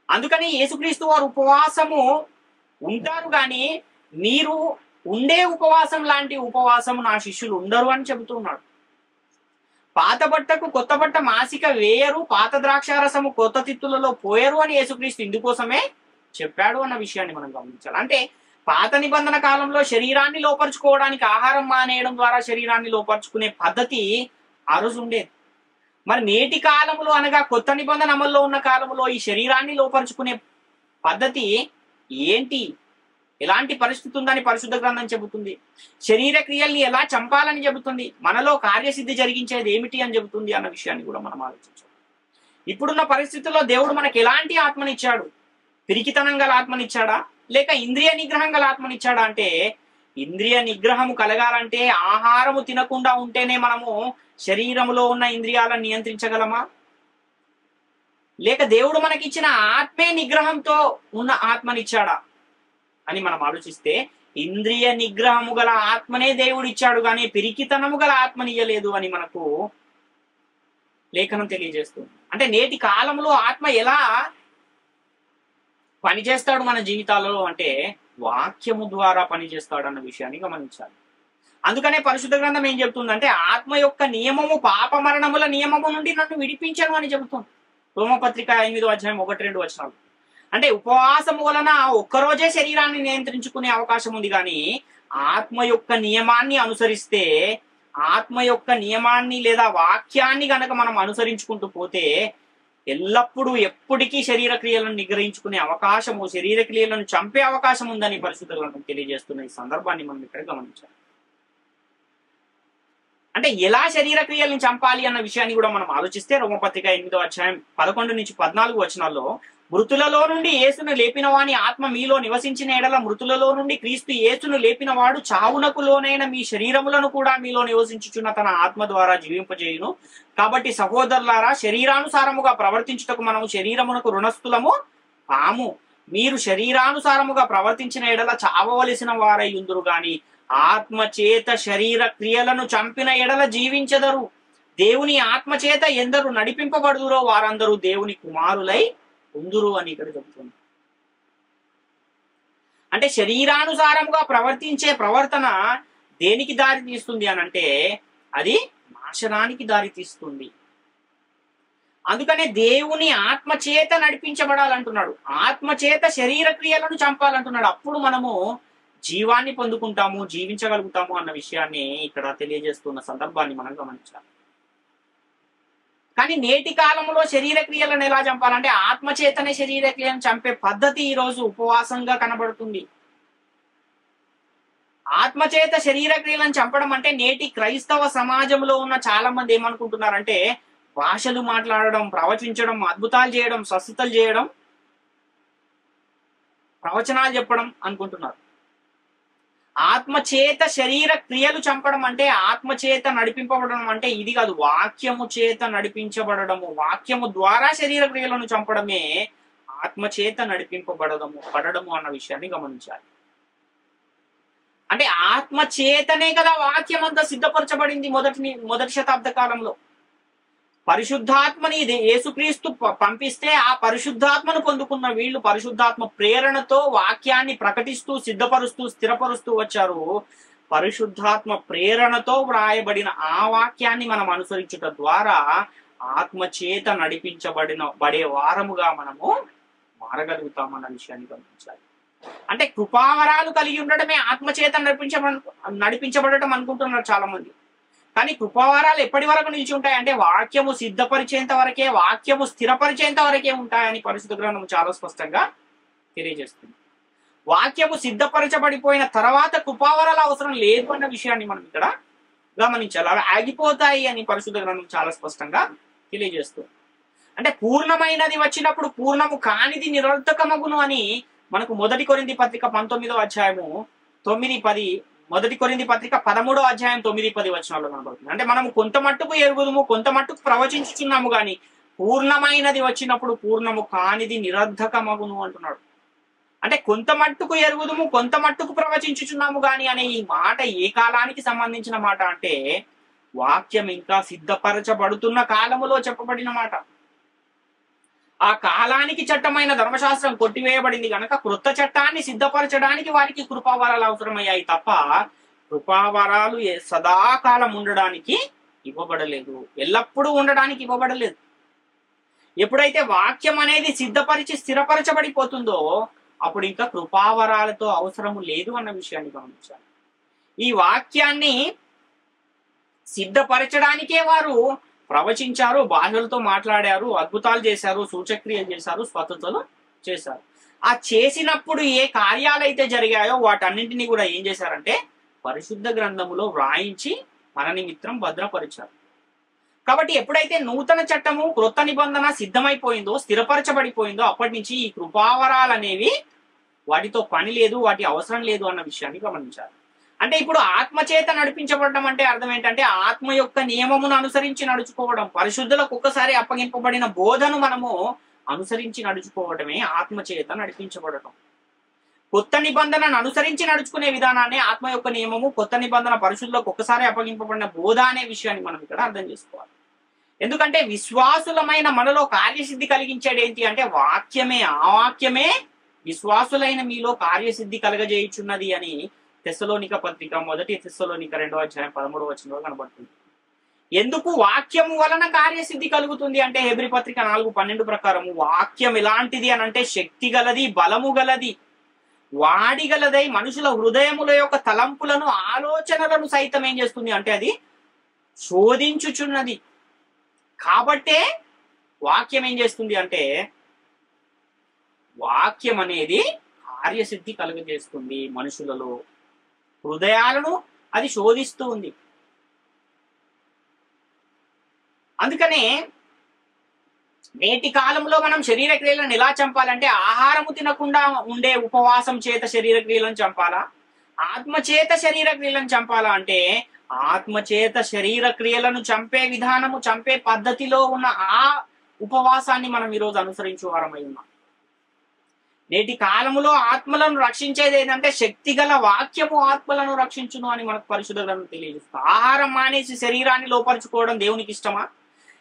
అందుకని యేసుక్రీస్తు వారు ఉపవాసము ఉంటారు, కానీ మీరు ఉండే ఉపవాసం లాంటి ఉపవాసం నా శిష్యులు ఉండరు అని చెబుతున్నాడు. పాత బట్టకు కొత్త బట్ట మాసిక వేయరు, పాత ద్రాక్షారసము కొత్త తిత్తులలో పోయరు అని యేసుక్రీస్తు ఇందుకోసమే చెప్పాడు అన్న విషయాన్ని మనం గమనించాలి. అంటే పాత నిబంధన కాలంలో శరీరాన్ని లోపరుచుకోవడానికి ఆహారం మానేయడం ద్వారా శరీరాన్ని లోపరుచుకునే పద్ధతి ఆ రోజు ఉండేది. మరి నేటి కాలంలో అనగా కొత్త నిబంధన అమల్లో ఉన్న కాలంలో ఈ శరీరాన్ని లోపరుచుకునే పద్ధతి ఏంటి, ఎలాంటి పరిస్థితి ఉందని పరిశుద్ధ గ్రంథం చెబుతుంది. శరీర క్రియల్ని ఎలా చంపాలని చెబుతుంది, మనలో కార్యసిద్ధి జరిగించేది ఏమిటి అని చెబుతుంది అన్న విషయాన్ని కూడా మనం ఆలోచించాలి. ఇప్పుడున్న పరిస్థితుల్లో దేవుడు మనకి ఎలాంటి ఆత్మనిచ్చాడు? పిరికితనం గల ఆత్మనిచ్చాడా, లేక ఇంద్రియ నిగ్రహం గల ఆత్మనిచ్చాడా? అంటే ఇంద్రియ నిగ్రహము కలగాలంటే ఆహారము తినకుండా ఉంటేనే మనము శరీరములో ఉన్న ఇంద్రియాలను నియంత్రించగలమా, లేక దేవుడు మనకిచ్చిన ఆత్మే నిగ్రహంతో ఉన్న ఆత్మనిచ్చాడా అని మనం ఆలోచిస్తే ఇంద్రియ నిగ్రహము గల ఆత్మనే దేవుడు ఇచ్చాడు, కానీ పిరికితనము గల ఆత్మనియ్యలేదు అని మనకు లేఖనం తెలియజేస్తుంది. అంటే నేటి కాలంలో ఆత్మ ఎలా పనిచేస్తాడు మన జీవితాలలో అంటే వాక్యము ద్వారా పనిచేస్తాడు అన్న విషయాన్ని గమనించాలి. అందుకనే పరిశుద్ధ గ్రంథం ఏం చెబుతుందంటే ఆత్మ యొక్క నియమము పాప మరణముల నియమము నుండి నన్ను విడిపించను అని చెబుతుంది. రోమపత్రిక 8:1-2 అంటే ఉపవాసము వలన ఒక్కరోజే శరీరాన్ని నియంత్రించుకునే అవకాశం ఉంది, కానీ ఆత్మ యొక్క నియమాన్ని అనుసరిస్తే, ఆత్మ యొక్క నియమాన్ని లేదా వాక్యాన్ని గనక మనం అనుసరించుకుంటూ పోతే ఎల్లప్పుడూ ఎప్పటికీ శరీర క్రియలను నిగ్రహించుకునే అవకాశము, శరీర క్రియలను చంపే అవకాశం ఉందని పరిశుద్ధ గ్రంథం తెలియజేస్తున్న ఈ సందర్భాన్ని మనం ఇక్కడ గమనించాలి. అంటే ఎలా శరీర క్రియలను చంపాలి అన్న విషయాన్ని కూడా మనం ఆలోచిస్తే రోమపత్రిక 8:14 మృతులలో నుండి యేసును లేపిన వాని ఆత్మ మీలో నివసించిన ఎడల మృతులలో నుండి క్రీస్తు యేసును లేపిన వాడు చావునకు లోనైన మీ శరీరములను కూడా మీలో నివసించుచున్న తన ఆత్మ ద్వారా జీవింపజేయును. కాబట్టి సహోదరులారా, శరీరానుసారముగా ప్రవర్తించుటకు మనము శరీరమునకు రుణస్థులము కాము. మీరు శరీరానుసారముగా ప్రవర్తించిన ఎడల చావవలసిన వారై ఉందురు, గాని ఆత్మ చేత శరీర క్రియలను చంపిన ఎడల జీవించెదరు. దేవుని ఆత్మ చేత ఎందరు నడిపింపబడుదురో వారందరూ దేవుని కుమారులై ఉందురు అని ఇక్కడ చెబుతుంది. అంటే శరీరానుసారముగా ప్రవర్తించే ప్రవర్తన దేనికి దారి తీస్తుంది అని అంటే అది నాశనానికి దారి తీస్తుంది. అందుకనే దేవుని ఆత్మ చేత నడిపించబడాలంటున్నాడు, ఆత్మ చేత శరీర క్రియలను చంపాలంటున్నాడు. అప్పుడు మనము జీవాన్ని పొందుకుంటాము, జీవించగలుగుతాము అన్న విషయాన్ని ఇక్కడ తెలియజేస్తున్న సందర్భాన్ని మనం గమనించాలి. కానీ నేటి కాలంలో శరీర క్రియలను ఎలా చంపాలంటే ఆత్మచేతనే శరీర క్రియలను చంపే పద్ధతి ఈ రోజు ఉపవాసంగా కనబడుతుంది. ఆత్మచేత శరీర క్రియలను చంపడం అంటే నేటి క్రైస్తవ సమాజంలో ఉన్న చాలా మంది ఏమనుకుంటున్నారంటే భాషలు మాట్లాడడం, ప్రవచించడం, అద్భుతాలు చేయడం, స్వస్థతలు చేయడం, ప్రవచనాలు చెప్పడం అనుకుంటున్నారు. ఆత్మచేత శరీర క్రియలు చంపడం అంటే ఆత్మచేత నడిపింపబడడం అంటే ఇది కాదు. వాక్యము చేత నడిపించబడము, వాక్యము ద్వారా శరీర క్రియలను చంపడమే ఆత్మచేత పడడము అన్న విషయాన్ని గమనించాలి. అంటే ఆత్మచేతనే కదా వాక్యం అంతా సిద్ధపరచబడింది మొదటి శతాబ్ద కాలంలో. పరిశుద్ధాత్మని యేసుక్రీస్తు పంపిస్తే ఆ పరిశుద్ధాత్మను పొందుకున్న వీళ్ళు పరిశుద్ధాత్మ ప్రేరణతో వాక్యాన్ని ప్రకటిస్తూ సిద్ధపరుస్తూ స్థిరపరుస్తూ వచ్చారు. పరిశుద్ధాత్మ ప్రేరణతో వ్రాయబడిన ఆ వాక్యాన్ని మనం అనుసరించుట ద్వారా ఆత్మచేత బడే వారముగా మనము మారగలుగుతామన్న విషయాన్ని గమనించాలి. అంటే కృపావరాలు కలిగి ఉండడమే ఆత్మచేత నడిపించబడటం అనుకుంటున్నారు చాలా మంది. కానీ కృపావరాలు ఎప్పటి వరకు నిలిచి ఉంటాయి అంటే వాక్యము సిద్ధపరిచేంత వరకే, వాక్యము స్థిరపరిచేంత వరకే ఉంటాయని పరిశుద్ధ గ్రంథం చాలా స్పష్టంగా తెలియజేస్తుంది. వాక్యము సిద్ధపరచబడిపోయిన తర్వాత కృపావరాలు అవసరం లేదు అన్న విషయాన్ని మనం ఇక్కడ గమనించాలి. అవి ఆగిపోతాయి అని పరిశుద్ధ గ్రంథం చాలా స్పష్టంగా తెలియజేస్తుంది. అంటే పూర్ణమైనది వచ్చినప్పుడు పూర్ణము కానిది నిరర్థకమగును అని మనకు మొదటి కొరింథీ పత్రిక 19:9-10, మొదటి కొరింథీ పత్రిక 13:9-10 కనబడుతుంది. అంటే మనము కొంత మట్టుకు ఎరుగుదుము, కొంత మట్టుకు ప్రవచించుచున్నాము, కానీ పూర్ణమైనది వచ్చినప్పుడు పూర్ణము కానిది నిరర్ధకమగును అంటున్నాడు. అంటే కొంత మట్టుకు ఎరుగుదుము, కొంత మట్టుకు ప్రవచించుచున్నాము గాని అనే ఈ మాట ఏ కాలానికి సంబంధించిన మాట అంటే వాక్యం ఇంకా సిద్ధపరచబడుతున్న కాలములో చెప్పబడిన మాట. ఆ కాలానికి చట్టమైన ధర్మశాస్త్రం కొట్టివేయబడింది కనుక క్రొత్త చట్టాన్ని సిద్ధపరచడానికి వారికి కృపావరాలు అవసరమయ్యాయి తప్ప కృపావరాలు సదాకాలం ఉండడానికి ఇవ్వబడలేదు, ఎల్లప్పుడూ ఉండడానికి ఇవ్వబడలేదు. ఎప్పుడైతే వాక్యం అనేది సిద్ధపరిచి స్థిరపరచబడిపోతుందో అప్పుడు ఇంకా కృపావరాలతో అవసరము లేదు అన్న విషయాన్ని గమనించాలి. ఈ వాక్యాన్ని సిద్ధపరచడానికే వారు ప్రవచించారు, భాషలతో మాట్లాడారు, అద్భుతాలు చేశారు, సూచక్రియలు చేశారు, స్వతంత్రలు చేశారు. ఆ చేసినప్పుడు ఏ కార్యాలు అయితే జరిగాయో వాటన్నింటినీ కూడా ఏం చేశారంటే పరిశుద్ధ గ్రంథములో వ్రాయించి మన నిమిత్తం భద్రపరిచారు. కాబట్టి ఎప్పుడైతే నూతన చట్టము క్రొత్త నిబంధన సిద్ధమైపోయిందో, స్థిరపరచబడిపోయిందో అప్పటి నుంచి ఈ కృపావరాలు అనేవి వాటితో పని లేదు, వాటి అవసరం లేదు అన్న విషయాన్ని గమనించాలి. అంటే ఇప్పుడు ఆత్మచేత నడిపించబడడం అంటే అర్థం ఏంటంటే ఆత్మ యొక్క నియమమును అనుసరించి నడుచుకోవడం, పరిశుద్ధులకు ఒక్కసారి అప్పగింపబడిన బోధను మనము అనుసరించి నడుచుకోవడమే ఆత్మచేత నడిపించబడటం. కొత్త నిబంధనను అనుసరించి నడుచుకునే విధానాన్ని ఆత్మ యొక్క నియమము, కొత్త నిబంధన పరిశుద్ధులకు ఒక్కసారి అప్పగింపబడిన బోధ అనే విషయాన్ని మనం ఇక్కడ అర్థం చేసుకోవాలి. ఎందుకంటే విశ్వాసులమైన మనలో కార్యసిద్ధి కలిగించేది ఏంటి అంటే వాక్యమే. ఆ వాక్యమే విశ్వాసులైన మీలో కార్యసిద్ధి కలగజేయుచున్నది అని తెస్సలోనిక పత్రిక 1 తెస్సలోనిక 2:13 కనబడుతుంది. ఎందుకు వాక్యము వలన కార్యసిద్ధి కలుగుతుంది అంటే హెబ్రీ పత్రిక 4:12 ప్రకారము వాక్యం ఎలాంటిది అని అంటే శక్తి గలది, బలము గలది, వాడిగలదై మనుషుల హృదయముల యొక్క తలంపులను, ఆలోచనలను సైతం ఏం చేస్తుంది అంటే అది శోధించుచున్నది. కాబట్టే వాక్యం ఏం చేస్తుంది అంటే వాక్యం అనేది కార్యసిద్ధి కలుగజేస్తుంది. మనుషులలో హృదయాలను అది శోధిస్తూ ఉంది. అందుకనే నేటి కాలంలో మనం శరీర క్రియలను ఎలా చంపాలంటే ఆహారము తినకుండా ఉండే ఉపవాసం చేత శరీర క్రియలను చంపాలా, ఆత్మచేత శరీర క్రియలను చంపాలా అంటే ఆత్మచేత శరీర క్రియలను చంపే విధానము, చంపే పద్ధతిలో ఉన్న ఆ ఉపవాసాన్ని మనం ఈరోజు అనుసరించే వారమై ఉన్నాం. నేటి కాలములో ఆత్మలను రక్షించేది ఏంటంటే శక్తిగల వాక్యము ఆత్మలను రక్షించును అని మనకు పరిశుద్ధ గ్రంథం తెలియజేస్తుంది. ఆహారం మానేసి శరీరాన్ని లోపరుచుకోవడం దేవునికి ఇష్టమా,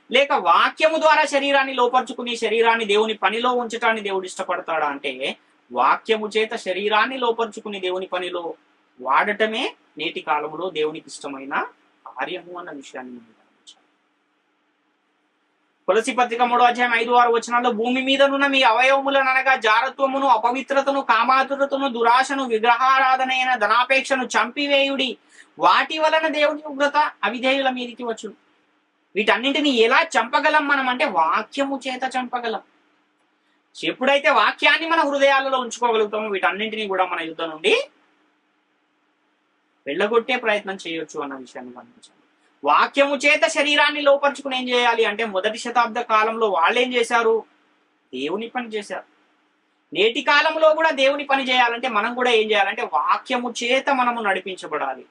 లేక వాక్యము ద్వారా శరీరాన్ని లోపరుచుకుని శరీరాన్ని దేవుని పనిలో ఉంచటాన్ని దేవుడు ఇష్టపడతాడా అంటే వాక్యము చేత శరీరాన్ని లోపరుచుకుని దేవుని పనిలో వాడటమే నేటి కాలంలో దేవునికి ఇష్టమైన కార్యము అన్న విషయాన్ని గమనించాలి. కొలసీ పత్రిక 3:5-6 భూమి మీదనున్న మీ అవయవములను అనగా జారత్వమును, అపవిత్రతను, కామాతురతను, దురాశను, విగ్రహారాధన అయిన ధనాపేక్షను చంపివేయుడి, వాటి వలన దేవుని ఉగ్రత అవిధేయుల మీదికి వచ్చును. వీటన్నింటినీ ఎలా చంపగలం మనం అంటే వాక్యము చేత చంపగలం. ఎప్పుడైతే వాక్యాన్ని మన హృదయాలలో ఉంచుకోగలుగుతామో వీటన్నింటినీ కూడా మన యుద్ధం నుండి వెళ్ళగొట్టే ప్రయత్నం చేయొచ్చు అన్న విషయాన్ని గమనించాలి. వాక్యము చేత శరీరాన్ని లోపరుచుకుని ఏం చేయాలి అంటే 1వ శతాబ్ద కాలంలో వాళ్ళు ఏం చేశారు, దేవుని పని చేశారు. నేటి కాలంలో కూడా దేవుని పని చేయాలంటే మనం కూడా ఏం చేయాలంటే వాక్యము చేత మనము నడిపించబడాలి.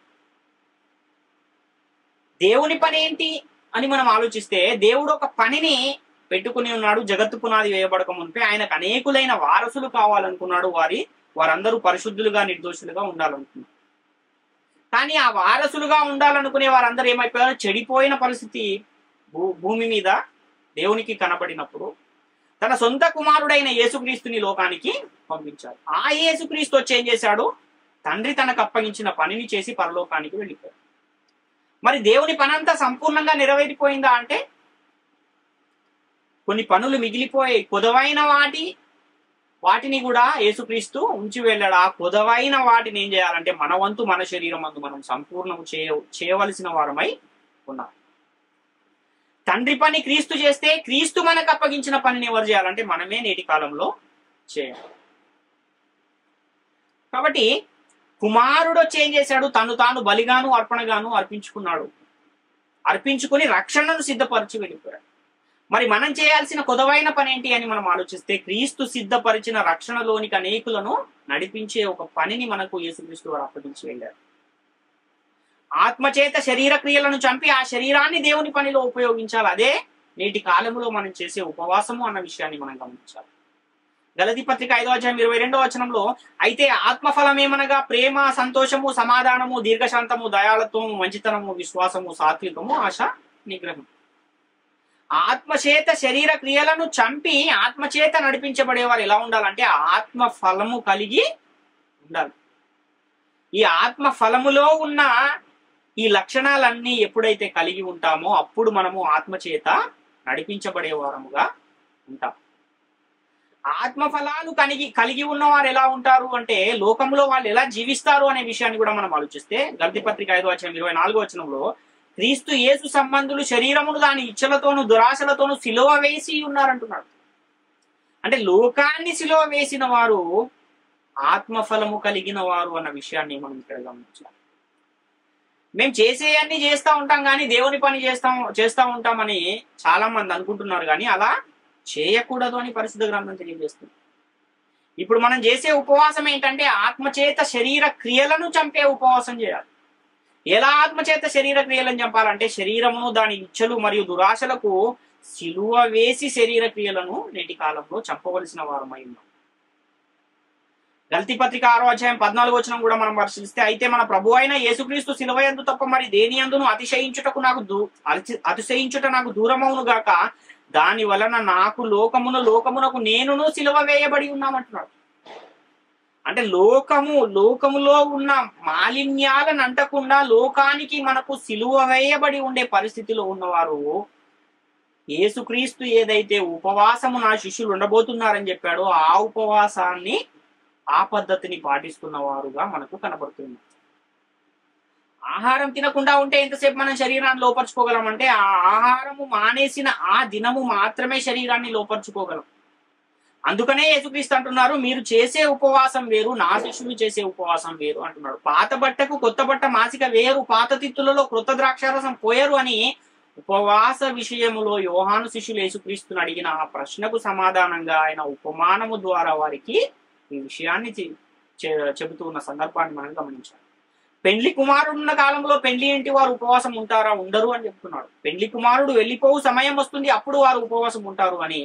దేవుని పని ఏంటి అని మనం ఆలోచిస్తే దేవుడు ఒక పనిని పెట్టుకుని ఉన్నాడు. జగత్తు పునాది వేయబడక మునిపే ఆయనకు అనేకులైన వారసులు కావాలనుకున్నాడు. వారందరూ పరిశుద్ధులుగా, నిర్దోషులుగా ఉండాలనుకున్నారు. కానీ ఆ వారసులుగా ఉండాలనుకునే వారందరూ ఏమైపోయారు, చెడిపోయిన పరిస్థితి భూమి మీద దేవునికి కనబడినప్పుడు తన సొంత కుమారుడైన యేసుక్రీస్తుని లోకానికి పంపించాడు. ఆ యేసుక్రీస్తు వచ్చి ఏం చేశాడు, తండ్రి తనకు అప్పగించిన పనిని చేసి పరలోకానికి వెళ్ళిపోయాడు. మరి దేవుని పనంతా సంపూర్ణంగా నెరవేరిపోయిందా అంటే కొన్ని పనులు మిగిలిపోయాయి. కొదవైన వాటిని కూడా యేసుక్రీస్తు ఉంచి వెళ్ళాడు. ఆ కొదవైన వాటిని ఏం చేయాలంటే మన వంతు, మన శరీరం అందు మనం సంపూర్ణం చేయవలసిన వారమై ఉన్నాం. తండ్రి పని క్రీస్తు చేస్తే క్రీస్తు మనకు అప్పగించిన పనిని ఎవరు చేయాలంటే మనమే నేటి కాలంలో చేయాలి. కాబట్టి కుమారుడు వచ్చి ఏం చేశాడు, తను తాను బలిగాను అర్పణగాను అర్పించుకున్నాడు. అర్పించుకుని రక్షణను సిద్ధపరిచి వెళ్ళిపోయాడు. మరి మనం చేయాల్సిన కొదవైన పని ఏంటి అని మనం ఆలోచిస్తే క్రీస్తు సిద్ధపరిచిన రక్షణలోనికి అనేకులను నడిపించే ఒక పనిని మనకు యేసుక్రీస్తు వారు అప్పగించి వెళ్ళారు. ఆత్మచేత శరీర క్రియలను చంపి ఆ శరీరాన్ని దేవుని పనిలో ఉపయోగించాలి. అదే నేటి కాలంలో మనం చేసే ఉపవాసము అన్న విషయాన్ని మనం గమనించాలి. గలతీ పత్రిక 5:22 అయితే ఆత్మఫలం ఏమనగా ప్రేమ, సంతోషము, సమాధానము, దీర్ఘశాంతము, దయాళత్వము, మంచితనము, విశ్వాసము, సాత్వికము, ఆశ నిగ్రహం. ఆత్మచేత శరీర క్రియలను చంపి ఆత్మచేత నడిపించబడేవారు ఎలా ఉండాలంటే ఆత్మ ఫలము కలిగి ఉండాలి. ఈ ఆత్మ ఫలములో ఉన్న ఈ లక్షణాలన్నీ ఎప్పుడైతే కలిగి ఉంటామో అప్పుడు మనము ఆత్మచేత నడిపించబడే వారముగా ఉంటాం. ఆత్మ ఫలాలు కలిగి ఉన్నవారు ఎలా ఉంటారు అంటే లోకంలో వాళ్ళు ఎలా జీవిస్తారు అనే విషయాన్ని కూడా మనం ఆలోచిస్తే గలతీ పత్రిక 5:24 క్రీస్తు యేసు సంబంధులు శరీరమును దాని ఇచ్చలతోనూ దురాశలతోనూ సిలువ వేసి ఉన్నారంటున్నాడు. అంటే లోకాన్ని సిలువ వేసిన వారు ఆత్మఫలము కలిగిన వారు అన్న విషయాన్ని మనం ఇక్కడ గమనించాలి. మేము చేసేయన్నీ చేస్తూ ఉంటాం కానీ దేవుని పని చేస్తూ ఉంటామని చాలా మంది అనుకుంటున్నారు, కానీ అలా చేయకూడదు అని పరిశుద్ధ గ్రంథం తెలియజేస్తుంది. ఇప్పుడు మనం చేసే ఉపవాసం ఏంటంటే ఆత్మచేత శరీర క్రియలను చంపే ఉపవాసం చేయాలి. ఎలా ఆత్మచేత శరీర క్రియలను చంపాలంటే శరీరమును దాని ఇచ్చలు మరియు దురాశలకు సిలువ వేసి శరీర క్రియలను నేటి కాలంలో చంపవలసిన వారమై ఉన్నాం. గలతీ పత్రిక 6:14 కూడా మనం పరిశీలిస్తే అయితే మన ప్రభు అయిన యేసుక్రీస్తు సిలువ యందు తప్ప మరి దేని యందును అతిశయించుట నాకు దూరమవును గాక, దాని వలన నాకు లోకమునకు నేనును సిలువ వేయబడి ఉన్నామంటున్నాడు. అంటే లోకములో ఉన్న మాలిన్యాలను అంటకుండా లోకానికి మనకు సిలువ వేయబడి ఉండే పరిస్థితిలో ఉన్నవారు యేసుక్రీస్తు ఏదైతే ఉపవాసము నా శిష్యులు ఉండబోతున్నారని చెప్పాడో ఆ ఉపవాసాన్ని ఆ పద్ధతిని పాటిస్తున్న వారుగా మనకు కనబడుతుంది. ఆహారం తినకుండా ఉంటే ఎంతసేపు మనం శరీరాన్ని లోపరుచుకోగలం అంటే ఆ ఆహారము మానేసిన ఆ దినము మాత్రమే శరీరాన్ని లోపరుచుకోగలం. అందుకనే యేసుక్రీస్తు అంటున్నారు మీరు చేసే ఉపవాసం వేరు, నా శిష్యులు చేసే ఉపవాసం వేరు అంటున్నాడు. పాత బట్టకు కొత్త బట్ట మాసిక వేరు, పాత తిత్తులలో క్రొత్త ద్రాక్షారసం పోయరు అని ఉపవాస విషయములో యోహాను శిష్యులు యేసుక్రీస్తుని అడిగిన ఆ ప్రశ్నకు సమాధానంగా ఆయన ఉపమానము ద్వారా వారికి ఈ విషయాన్ని చెబుతూ ఉన్న సందర్భాన్ని మనం గమనించాలి. పెండ్లి కుమారుడు ఉన్న కాలంలో పెండ్లి ఇంటి వారు ఉపవాసం ఉంటారా? ఉండరు అని చెప్తున్నాడు. పెండ్లి కుమారుడు వెళ్ళిపోవు సమయం వస్తుంది, అప్పుడు వారు ఉపవాసం ఉంటారు అని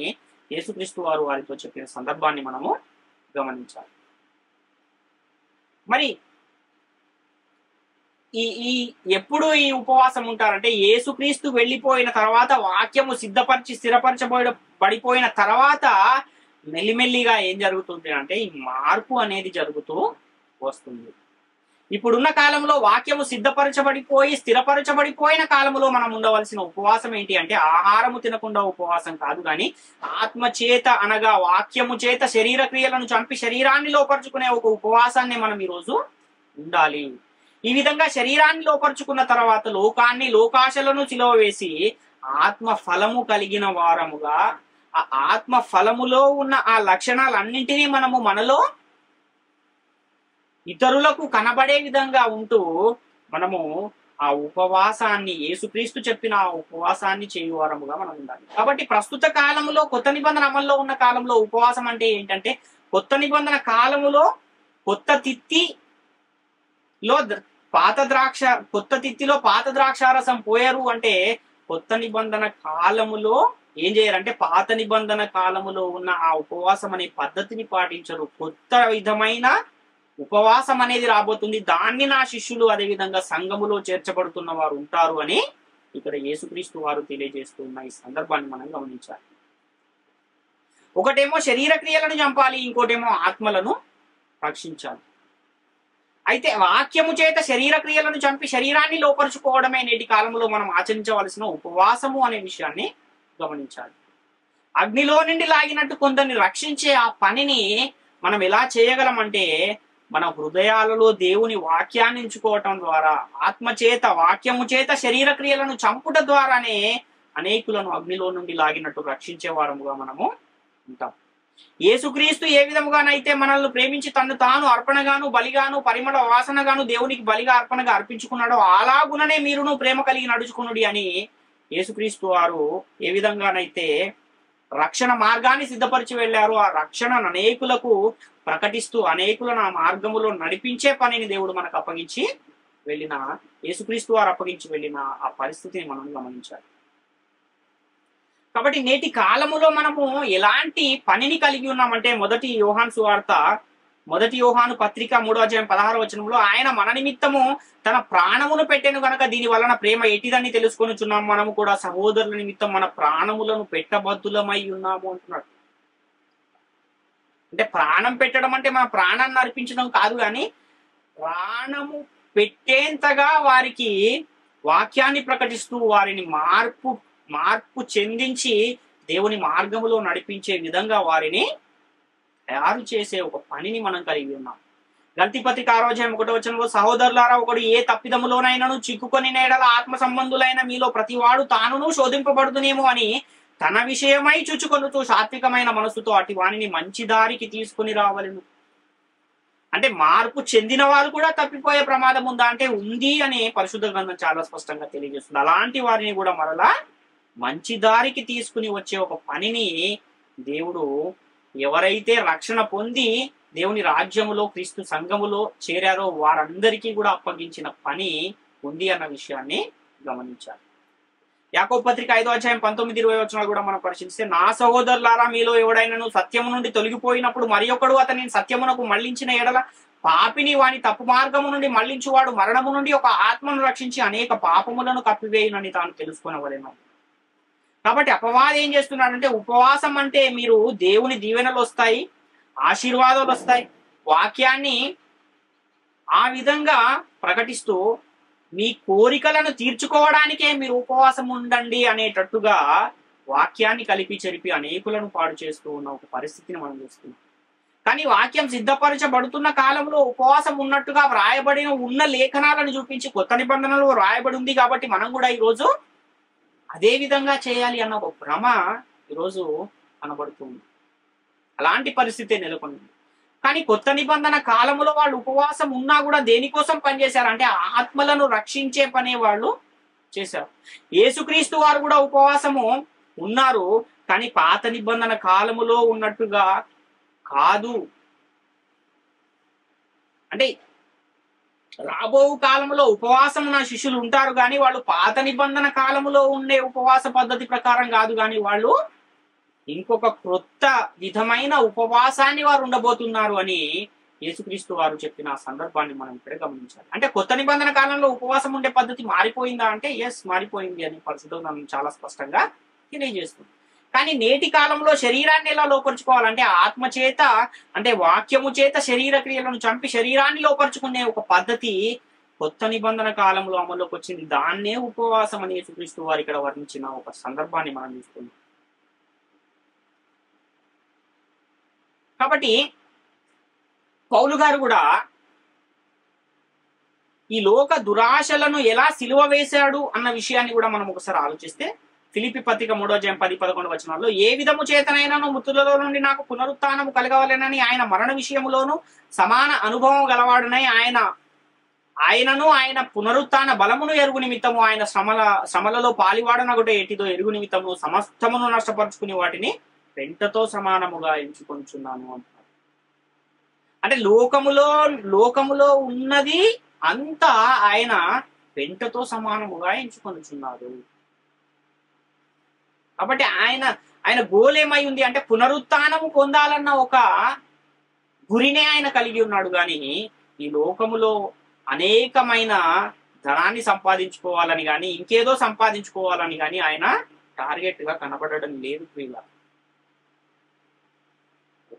యేసుక్రీస్తు వారు వారితో చెప్పిన సందర్భాన్ని మనము గమనించాలి. మరి ఈ ఎప్పుడు ఈ ఉపవాసం ఉంటారంటే యేసుక్రీస్తు వెళ్ళిపోయిన తర్వాత వాక్యము స్థిరపరచబడిపోయిన తర్వాత మెల్లిమెల్లిగా ఏం జరుగుతుంది అంటే ఈ మార్పు అనేది జరుగుతూ వస్తుంది. ఇప్పుడున్న కాలంలో వాక్యము స్థిరపరచబడిపోయిన కాలంలో మనం ఉండవలసిన ఉపవాసం ఏంటి అంటే ఆహారము తినకుండా ఉపవాసం కాదు, కానీ ఆత్మచేత అనగా వాక్యము చేత శరీర క్రియలను చంపి శరీరాన్ని లోపరుచుకునే ఒక ఉపవాసాన్ని మనం ఈరోజు ఉండాలి. ఈ విధంగా శరీరాన్ని లోపరుచుకున్న తర్వాత లోకాశలను సిలువ వేసి ఆత్మ ఫలము కలిగిన వారముగా ఆ ఆత్మ ఫలములో ఉన్న ఆ లక్షణాలన్నింటినీ మనలో ఇతరులకు కనబడే విధంగా ఉంటూ మనము ఆ ఉపవాసాన్ని యేసుక్రీస్తు చెప్పిన ఆ ఉపవాసాన్ని చేయువారముగా మనం ఉండాలి. కాబట్టి ప్రస్తుత కాలంలో కొత్త నిబంధన అమల్లో ఉన్న కాలంలో ఉపవాసం అంటే ఏంటంటే కొత్త నిబంధన కాలములో కొత్త తిత్తిలో పాత ద్రాక్షారసం పోయారు అంటే కొత్త నిబంధన కాలములో ఏం చేయరంటే పాత నిబంధన కాలములో ఉన్న ఆ ఉపవాసం అనే పద్ధతిని పాటించరు. కొత్త విధమైన ఉపవాసం అనేది రాబోతుంది, దాన్ని నా శిష్యులు అదేవిధంగా సంఘములో చేర్చబడుతున్న వారు ఉంటారు అని ఇక్కడ యేసుక్రీస్తు వారు తెలియజేస్తున్న ఈ సందర్భాన్ని మనం గమనించాలి. ఒకటేమో శరీర క్రియలను చంపాలి, ఇంకోటేమో ఆత్మలను రక్షించాలి. అయితే వాక్యము చేత శరీర క్రియలను చంపి శరీరాన్ని లోపరుచుకోవడమే నేటి కాలంలో మనం ఆచరించవలసిన ఉపవాసము అనే విషయాన్ని గమనించాలి. అగ్నిలో నుండి లాగినట్టు కొందరిని రక్షించే ఆ పనిని మనం ఎలా చేయగలమంటే మన హృదయాలలో దేవుని వాక్యాన్ని ఎంచుకోవటం ద్వారా వాక్యము చేత శరీర క్రియలను చంపుట ద్వారానే అనేకులను అగ్నిలో నుండి లాగినట్టు రక్షించే వారముగా మనము ఉంటాం. యేసుక్రీస్తు ఏ విధముగానైతే మనల్ని ప్రేమించి తను తాను అర్పణగాను బలిగాను పరిమళ వాసనగాను దేవునికి బలిగా అర్పణగా అర్పించుకున్నాడో అలాగుననే మీరును ప్రేమ కలిగి నడుచుకునుడి అని యేసుక్రీస్తు వారు ఏ విధంగానైతే రక్షణ మార్గాన్ని సిద్ధపరిచి వెళ్ళారు, ఆ రక్షణను అనేకులకు ప్రకటిస్తూ అనేకులను ఆ మార్గములో నడిపించే పనిని దేవుడు మనకు అప్పగించి యేసుక్రీస్తు వారు అప్పగించి వెళ్ళిన ఆ పరిస్థితిని మనం గమనించాలి. కాబట్టి నేటి కాలములో మనము ఎలాంటి పనిని కలిగి ఉన్నామంటే మొదటి యోహాను పత్రిక 3:16 ఆయన మన నిమిత్తము తన ప్రాణమును పెట్టెను గనక దీని వలన ప్రేమ ఎటిదని తెలుసుకొనుచున్నాం, మనము కూడా సహోదరుల నిమిత్తం మన ప్రాణములను పెట్టబద్దులమై ఉన్నాము అంటున్నాడు. అంటే ప్రాణం పెట్టడం అంటే మన ప్రాణాన్ని అర్పించడం కాదు, కానీ ప్రాణము పెట్టేంతగా వారికి వాక్యాన్ని ప్రకటిస్తూ వారిని మార్పు చెందించి దేవుని మార్గములో నడిపించే విధంగా వారిని తయారు చేసే ఒక పనిని మనం కలిగి ఉన్నాం. గల్తీ పత్రిక 6:1 సహోదరులారా, ఒకడు ఏ తప్పిదములోనైనాను చిక్కుకొని నేడల ఆత్మ సంబంధులైన మీలో ప్రతివాడు తానును శోధింపబడుతునేమో అని తన విషయమై చూచుకొనుతూ సాత్వికమైన మనసుతో అటు వాణిని మంచి దారికి తీసుకుని రావలను. అంటే మార్పు చెందిన వారు కూడా తప్పిపోయే ప్రమాదం ఉందా అంటే ఉంది అని పరిశుద్ధ గ్రంథం చాలా స్పష్టంగా తెలియజేస్తుంది. అలాంటి వారిని కూడా మరలా మంచి దారికి తీసుకుని వచ్చే ఒక పనిని దేవుడు ఎవరైతే రక్షణ పొంది దేవుని రాజ్యములో క్రీస్తు సంఘములో చేరారో వారందరికీ కూడా అప్పగించిన పని ఉంది అన్న విషయాన్ని గమనించాలి. యాకోబు పత్రిక 5:19-20 కూడా మనం పరిశీలిస్తే, నా సహోదరులారా, మీలో ఎవడైనాను సత్యము నుండి తొలగిపోయినప్పుడు మరి ఒకడు అతనిని సత్యమునకు మళ్లించిన ఎడల పాపిని వాని తప్పు మార్గము నుండి మళ్లించువాడు మరణము నుండి ఒక ఆత్మను రక్షించి అనేక పాపములను కప్పివేయునని తాను తెలుసుకొనవలెను. కాబట్టి అపవాది ఏం చేస్తున్నాడంటే, ఉపవాసం అంటే మీరు దేవుని దీవెనలు వస్తాయి, ఆశీర్వాదాలు వస్తాయి, వాక్యాన్ని ఆ విధంగా ప్రకటిస్తూ మీ కోరికలను తీర్చుకోవడానికే మీరు ఉపవాసం ఉండండి అనేటట్టుగా వాక్యాన్ని కలిపి చెరిపి అనేకులను పాడు చేస్తూ ఉన్న ఒక పరిస్థితిని మనం చూస్తున్నాం. కానీ వాక్యం సిద్ధపరచబడుతున్న కాలంలో ఉపవాసం ఉన్నట్టుగా వ్రాయబడిన ఉన్న లేఖనాలను చూపించి కొత్త నిబంధనలు వ్రాయబడి ఉంది కాబట్టి మనం కూడా ఈరోజు అదే విధంగా చేయాలి అన్న ఒక భ్రమ ఈరోజు కనబడుతుంది. అలాంటి పరిస్థితి నెలకొంది. కానీ కొత్త నిబంధన కాలంలో వాళ్ళు ఉపవాసం ఉన్నా కూడా దేనికోసం పనిచేశారు అంటే ఆత్మలను రక్షించే పనే వాళ్ళు చేశారు. యేసుక్రీస్తు వారు కూడా ఉపవాసము ఉన్నారు, కానీ పాత నిబంధన కాలములో ఉన్నట్టుగా కాదు. అంటే రాబో కాలంలో ఉపవాసం ఉన్న శిష్యులు ఉంటారు, కానీ వాళ్ళు పాత నిబంధన కాలములో ఉండే ఉపవాస పద్ధతి ప్రకారం కాదు, కానీ వాళ్ళు ఇంకొక క్రొత్త విధమైన ఉపవాసాన్ని వారు ఉండబోతున్నారు అని యేసుక్రీస్తు వారు చెప్పిన సందర్భాన్ని మనం ఇక్కడ గమనించాలి. అంటే కొత్త నిబంధన కాలంలో ఉపవాసం ఉండే పద్ధతి మారిపోయిందా అంటే ఎస్, మారిపోయింది అని పరిస్థితులు మనం చాలా స్పష్టంగా తెలియజేస్తుంది. కానీ నేటి కాలంలో శరీరాన్ని ఎలా లోపరుచుకోవాలంటే ఆత్మ చేత, అంటే వాక్యము చేత శరీర క్రియలను చంపి శరీరాన్ని లోపరుచుకునే ఒక పద్ధతి కొత్త నిబంధన కాలంలో అమల్లోకి వచ్చింది. దాన్నే ఉపవాసం అని యేసుక్రీస్తు వారు ఇక్కడ వర్ణించిన ఒక సందర్భాన్ని మనం చూస్తున్నాం. కాబట్టి పౌలు గారు కూడా ఈ లోక దురాశలను ఎలా సిలువ వేశాడు అన్న విషయాన్ని కూడా మనం ఒకసారి ఆలోచిస్తే, ఫిలిప్పీ పత్రిక 3:10-11 ఏ విధము చేతనైనాను మృతులలో నుండి నాకు పునరుత్థానము కలగవలెనని ఆయన మరణ విషయములోను సమాన అనుభవం గలవాడునై ఆయనను ఆయన పునరుత్థాన బలమును ఎరుగు నిమిత్తము ఆయన శ్రమలలో పాలివాడనగుట ఎటిదో ఎరుగు నిమిత్తము సమస్తమును నష్టపరుచుకుని వాటిని పెంటతో సమానముగా ఎంచుకొంచున్నాను అంటారు. అంటే లోకములో ఉన్నది అంతా ఆయన పెంటతో సమానముగా ఎంచుకొనుచున్నారు. కాబట్టి ఆయన గోల్ ఏమై ఉంది అంటే పునరుత్థానము పొందాలన్న ఒక గురినే ఆయన కలిగి ఉన్నాడు. కానీ ఈ లోకములో అనేకమైన ధనాన్ని సంపాదించుకోవాలని కానీ ఇంకేదో సంపాదించుకోవాలని కానీ ఆయన టార్గెట్ గా కనబడడం లేదు ప్రియుల.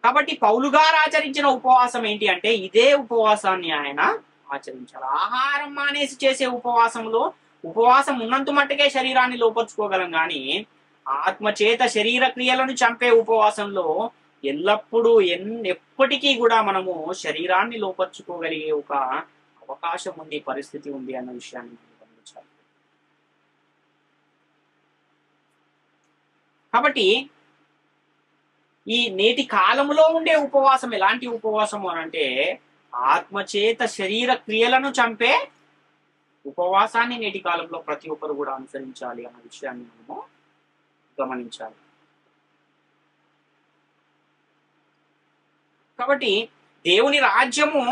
కాబట్టి పౌలు గారు ఆచరించిన ఉపవాసం ఏంటి అంటే ఇదే ఉపవాసాన్ని ఆయన ఆచరించారు. ఆహారం మానేసి చేసే ఉపవాసం ఉన్నంత మట్టుకే శరీరాన్ని లోపరుచుకోగలం, కానీ ఆత్మచేత శరీర క్రియలను చంపే ఉపవాసంలో ఎల్లప్పుడూ ఎప్పటికీ కూడా మనము శరీరాన్ని లోపరుచుకోగలిగే ఒక అవకాశం ఉంది, పరిస్థితి ఉంది అన్న విషయాన్ని గమనించాలి. కాబట్టి ఈ నేటి కాలంలో ఉండే ఉపవాసం ఎలాంటి ఉపవాసం అనంటే ఆత్మచేత శరీర క్రియలను చంపే ఉపవాసాన్ని నేటి కాలంలో ప్రతి ఒక్కరు కూడా అనుసరించాలి అన్న విషయాన్ని మనము గమనించాలి. కాబట్టి దేవుని రాజ్యము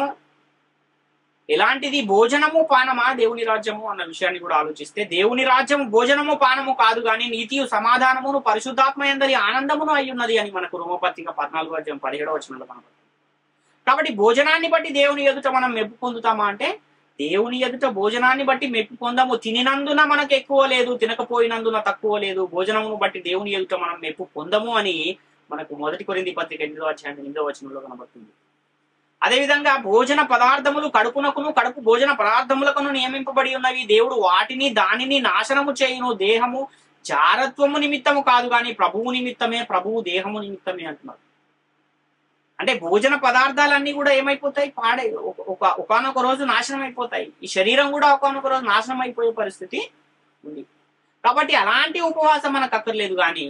ఎలాంటిది? భోజనము పానమా దేవుని రాజ్యము అన్న విషయాన్ని కూడా ఆలోచిస్తే, దేవుని రాజ్యము భోజనము పానము కాదు కానీ నీతియు సమాధానమును పరిశుద్ధాత్మ యందలి ఆనందమును అయి ఉన్నది అని మనకు రోమపత్రిక 14:17 కనబడుతుంది. కాబట్టి భోజనాన్ని బట్టి దేవుని ఎదుట మనం మెప్పు పొందుతామా అంటే, దేవుని ఎదుట భోజనాన్ని బట్టి మెప్పు పొందము. తినినందున మనకు ఎక్కువ లేదు, తినకపోయినందున తక్కువ లేదు. భోజనమును బట్టి దేవుని ఎదుట మనం మెప్పు పొందము అని మనకు 1 కొరింథీ పత్రిక 8:8 కనబడుతుంది. అదేవిధంగా భోజన పదార్థములు కడుపు భోజన పదార్థములకును నియమింపబడి ఉన్నవి. దేవుడు వాటిని దానిని నాశనము చేయును. దేహము జారత్వము నిమిత్తము కాదు కానీ ప్రభువు నిమిత్తమే, ప్రభువు దేహము నిమిత్తమే అంటున్నారు. అంటే భోజన పదార్థాలన్నీ కూడా ఏమైపోతాయి? ఒకానొక రోజు నాశనం అయిపోతాయి. ఈ శరీరం కూడా ఒకానొక రోజు నాశనం అయిపోయే పరిస్థితి ఉంది. కాబట్టి అలాంటి ఉపవాసం మనకు అక్కర్లేదు. కానీ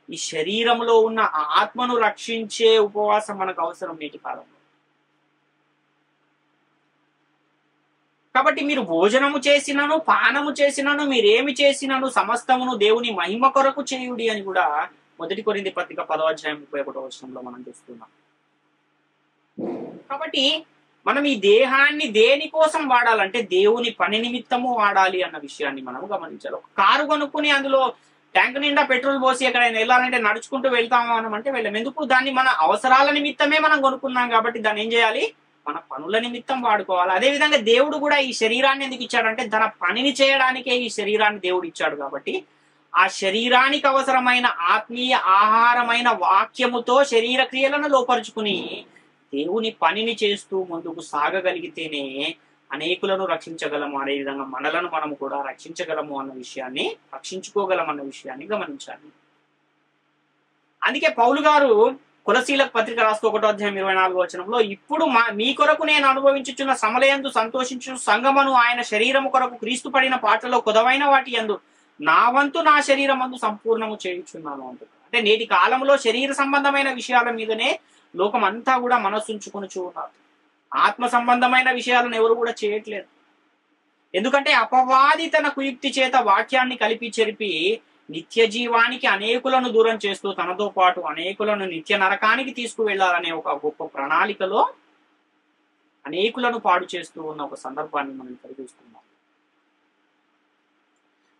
ఈ శరీరంలో ఉన్న ఆత్మను రక్షించే ఉపవాసం మనకు అవసరం నేటి కాలంలో. కాబట్టి మీరు భోజనము చేసినను పానము చేసినను మీరేమి చేసినను సమస్తమును దేవుని మహిమ కొరకు చేయుడి అని కూడా 1 కొరింథీ పత్రిక 10:31 మనం చూస్తున్నాం. కాబట్టి మనం ఈ దేహాన్ని దేనికోసం వాడాలంటే దేవుని పని నిమిత్తము వాడాలి అన్న విషయాన్ని మనం గమనించాలి. ఒక కారు కొనుక్కుని అందులో ట్యాంక్ నిండా పెట్రోల్ పోసి ఎక్కడైనా వెళ్ళాలంటే నడుచుకుంటూ వెళ్తాము అంటే వెళ్ళాం. ఎందుకు? దాన్ని మన అవసరాల నిమిత్తమే మనం కొనుక్కున్నాం కాబట్టి దాన్ని ఏం చేయాలి? మన పనుల నిమిత్తం వాడుకోవాలి. అదేవిధంగా దేవుడు కూడా ఈ శరీరాన్ని ఎందుకు ఇచ్చాడంటే తన పనిని చేయడానికే ఈ శరీరాన్ని దేవుడు ఇచ్చాడు. కాబట్టి ఆ శరీరానికి అవసరమైన ఆత్మీయ ఆహారమైన వాక్యముతో శరీర క్రియలను లోపరుచుకుని దేవుని పనిని చేస్తూ ముందుకు సాగగలిగితేనే అనేకులను రక్షించగలము. అదేవిధంగా మనలను మనము కూడా రక్షించగలము అన్న విషయాన్ని, రక్షించుకోగలం అన్న విషయాన్ని గమనించాలి. అందుకే పౌలు గారు కొలసీలకు పత్రిక రాస్తూ 1:24 ఇప్పుడు మీ కొరకు నేను అనుభవించుచున్న శ్రమలయందు సంతోషించు సంగమను ఆయన శరీరము కొరకు క్రీస్తు పడిన పాటలో కొదవైన వాటి యందు నా వంతు నా శరీరమందు సంపూర్ణము చేయుచున్నాను అంటున్నారు. అంటే నేటి కాలంలో శరీర సంబంధమైన విషయాల మీదనే లోకం అంతా కూడా మనస్సుంచుకొని ఉన్నారు. ఆత్మ సంబంధమైన విషయాలను ఎవరు కూడా చేయట్లేదు. ఎందుకంటే అపవాది తన కుయుక్తి చేత వాక్యాన్ని కలిపి చెరిపి నిత్య జీవానికి అనేకులను దూరం చేస్తూ తనతో పాటు అనేకులను నిత్య నరకానికి తీసుకువెళ్లాలనే ఒక గొప్ప ప్రణాళికలో అనేకులను పాడు చేస్తూ ఉన్న ఒక సందర్భాన్ని మనం కలిగిస్తున్నాం.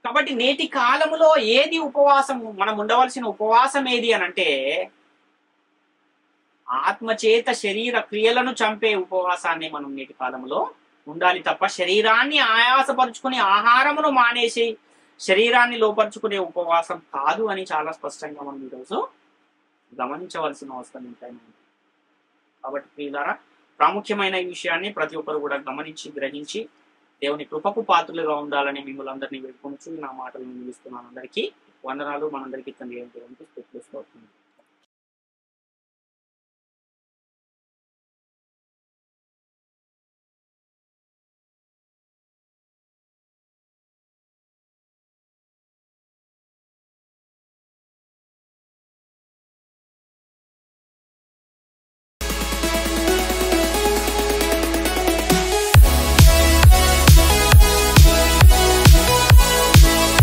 కాబట్టి నేటి కాలంలో ఏది ఉపవాసము? మనం ఉండవలసిన ఉపవాసం ఏది అనంటే ఆత్మచేత శరీర క్రియలను చంపే ఉపవాసాన్ని మనం నేటి కాలంలో ఉండాలి తప్ప శరీరాన్ని ఆయాసపరుచుకుని ఆహారమును మానేసి శరీరాన్ని లోపరుచుకునే ఉపవాసం కాదు అని చాలా స్పష్టంగా మనం ఈరోజు గమనించవలసిన అవసరం ఉంటాయి. కాబట్టి ప్రియులారా, ప్రాముఖ్యమైన ఈ విషయాన్ని ప్రతి ఒక్కరు కూడా గమనించి గ్రహించి దేవుని కృపకు పాత్రలుగా ఉండాలని మిమ్మల్ని అందరినీ వేడుకొనుచు నా మాటలను ముగిస్తున్నాను. అందరికీ వందనాలు. మనందరికీ తండ్రి స్తుతులు స్తోత్రములు.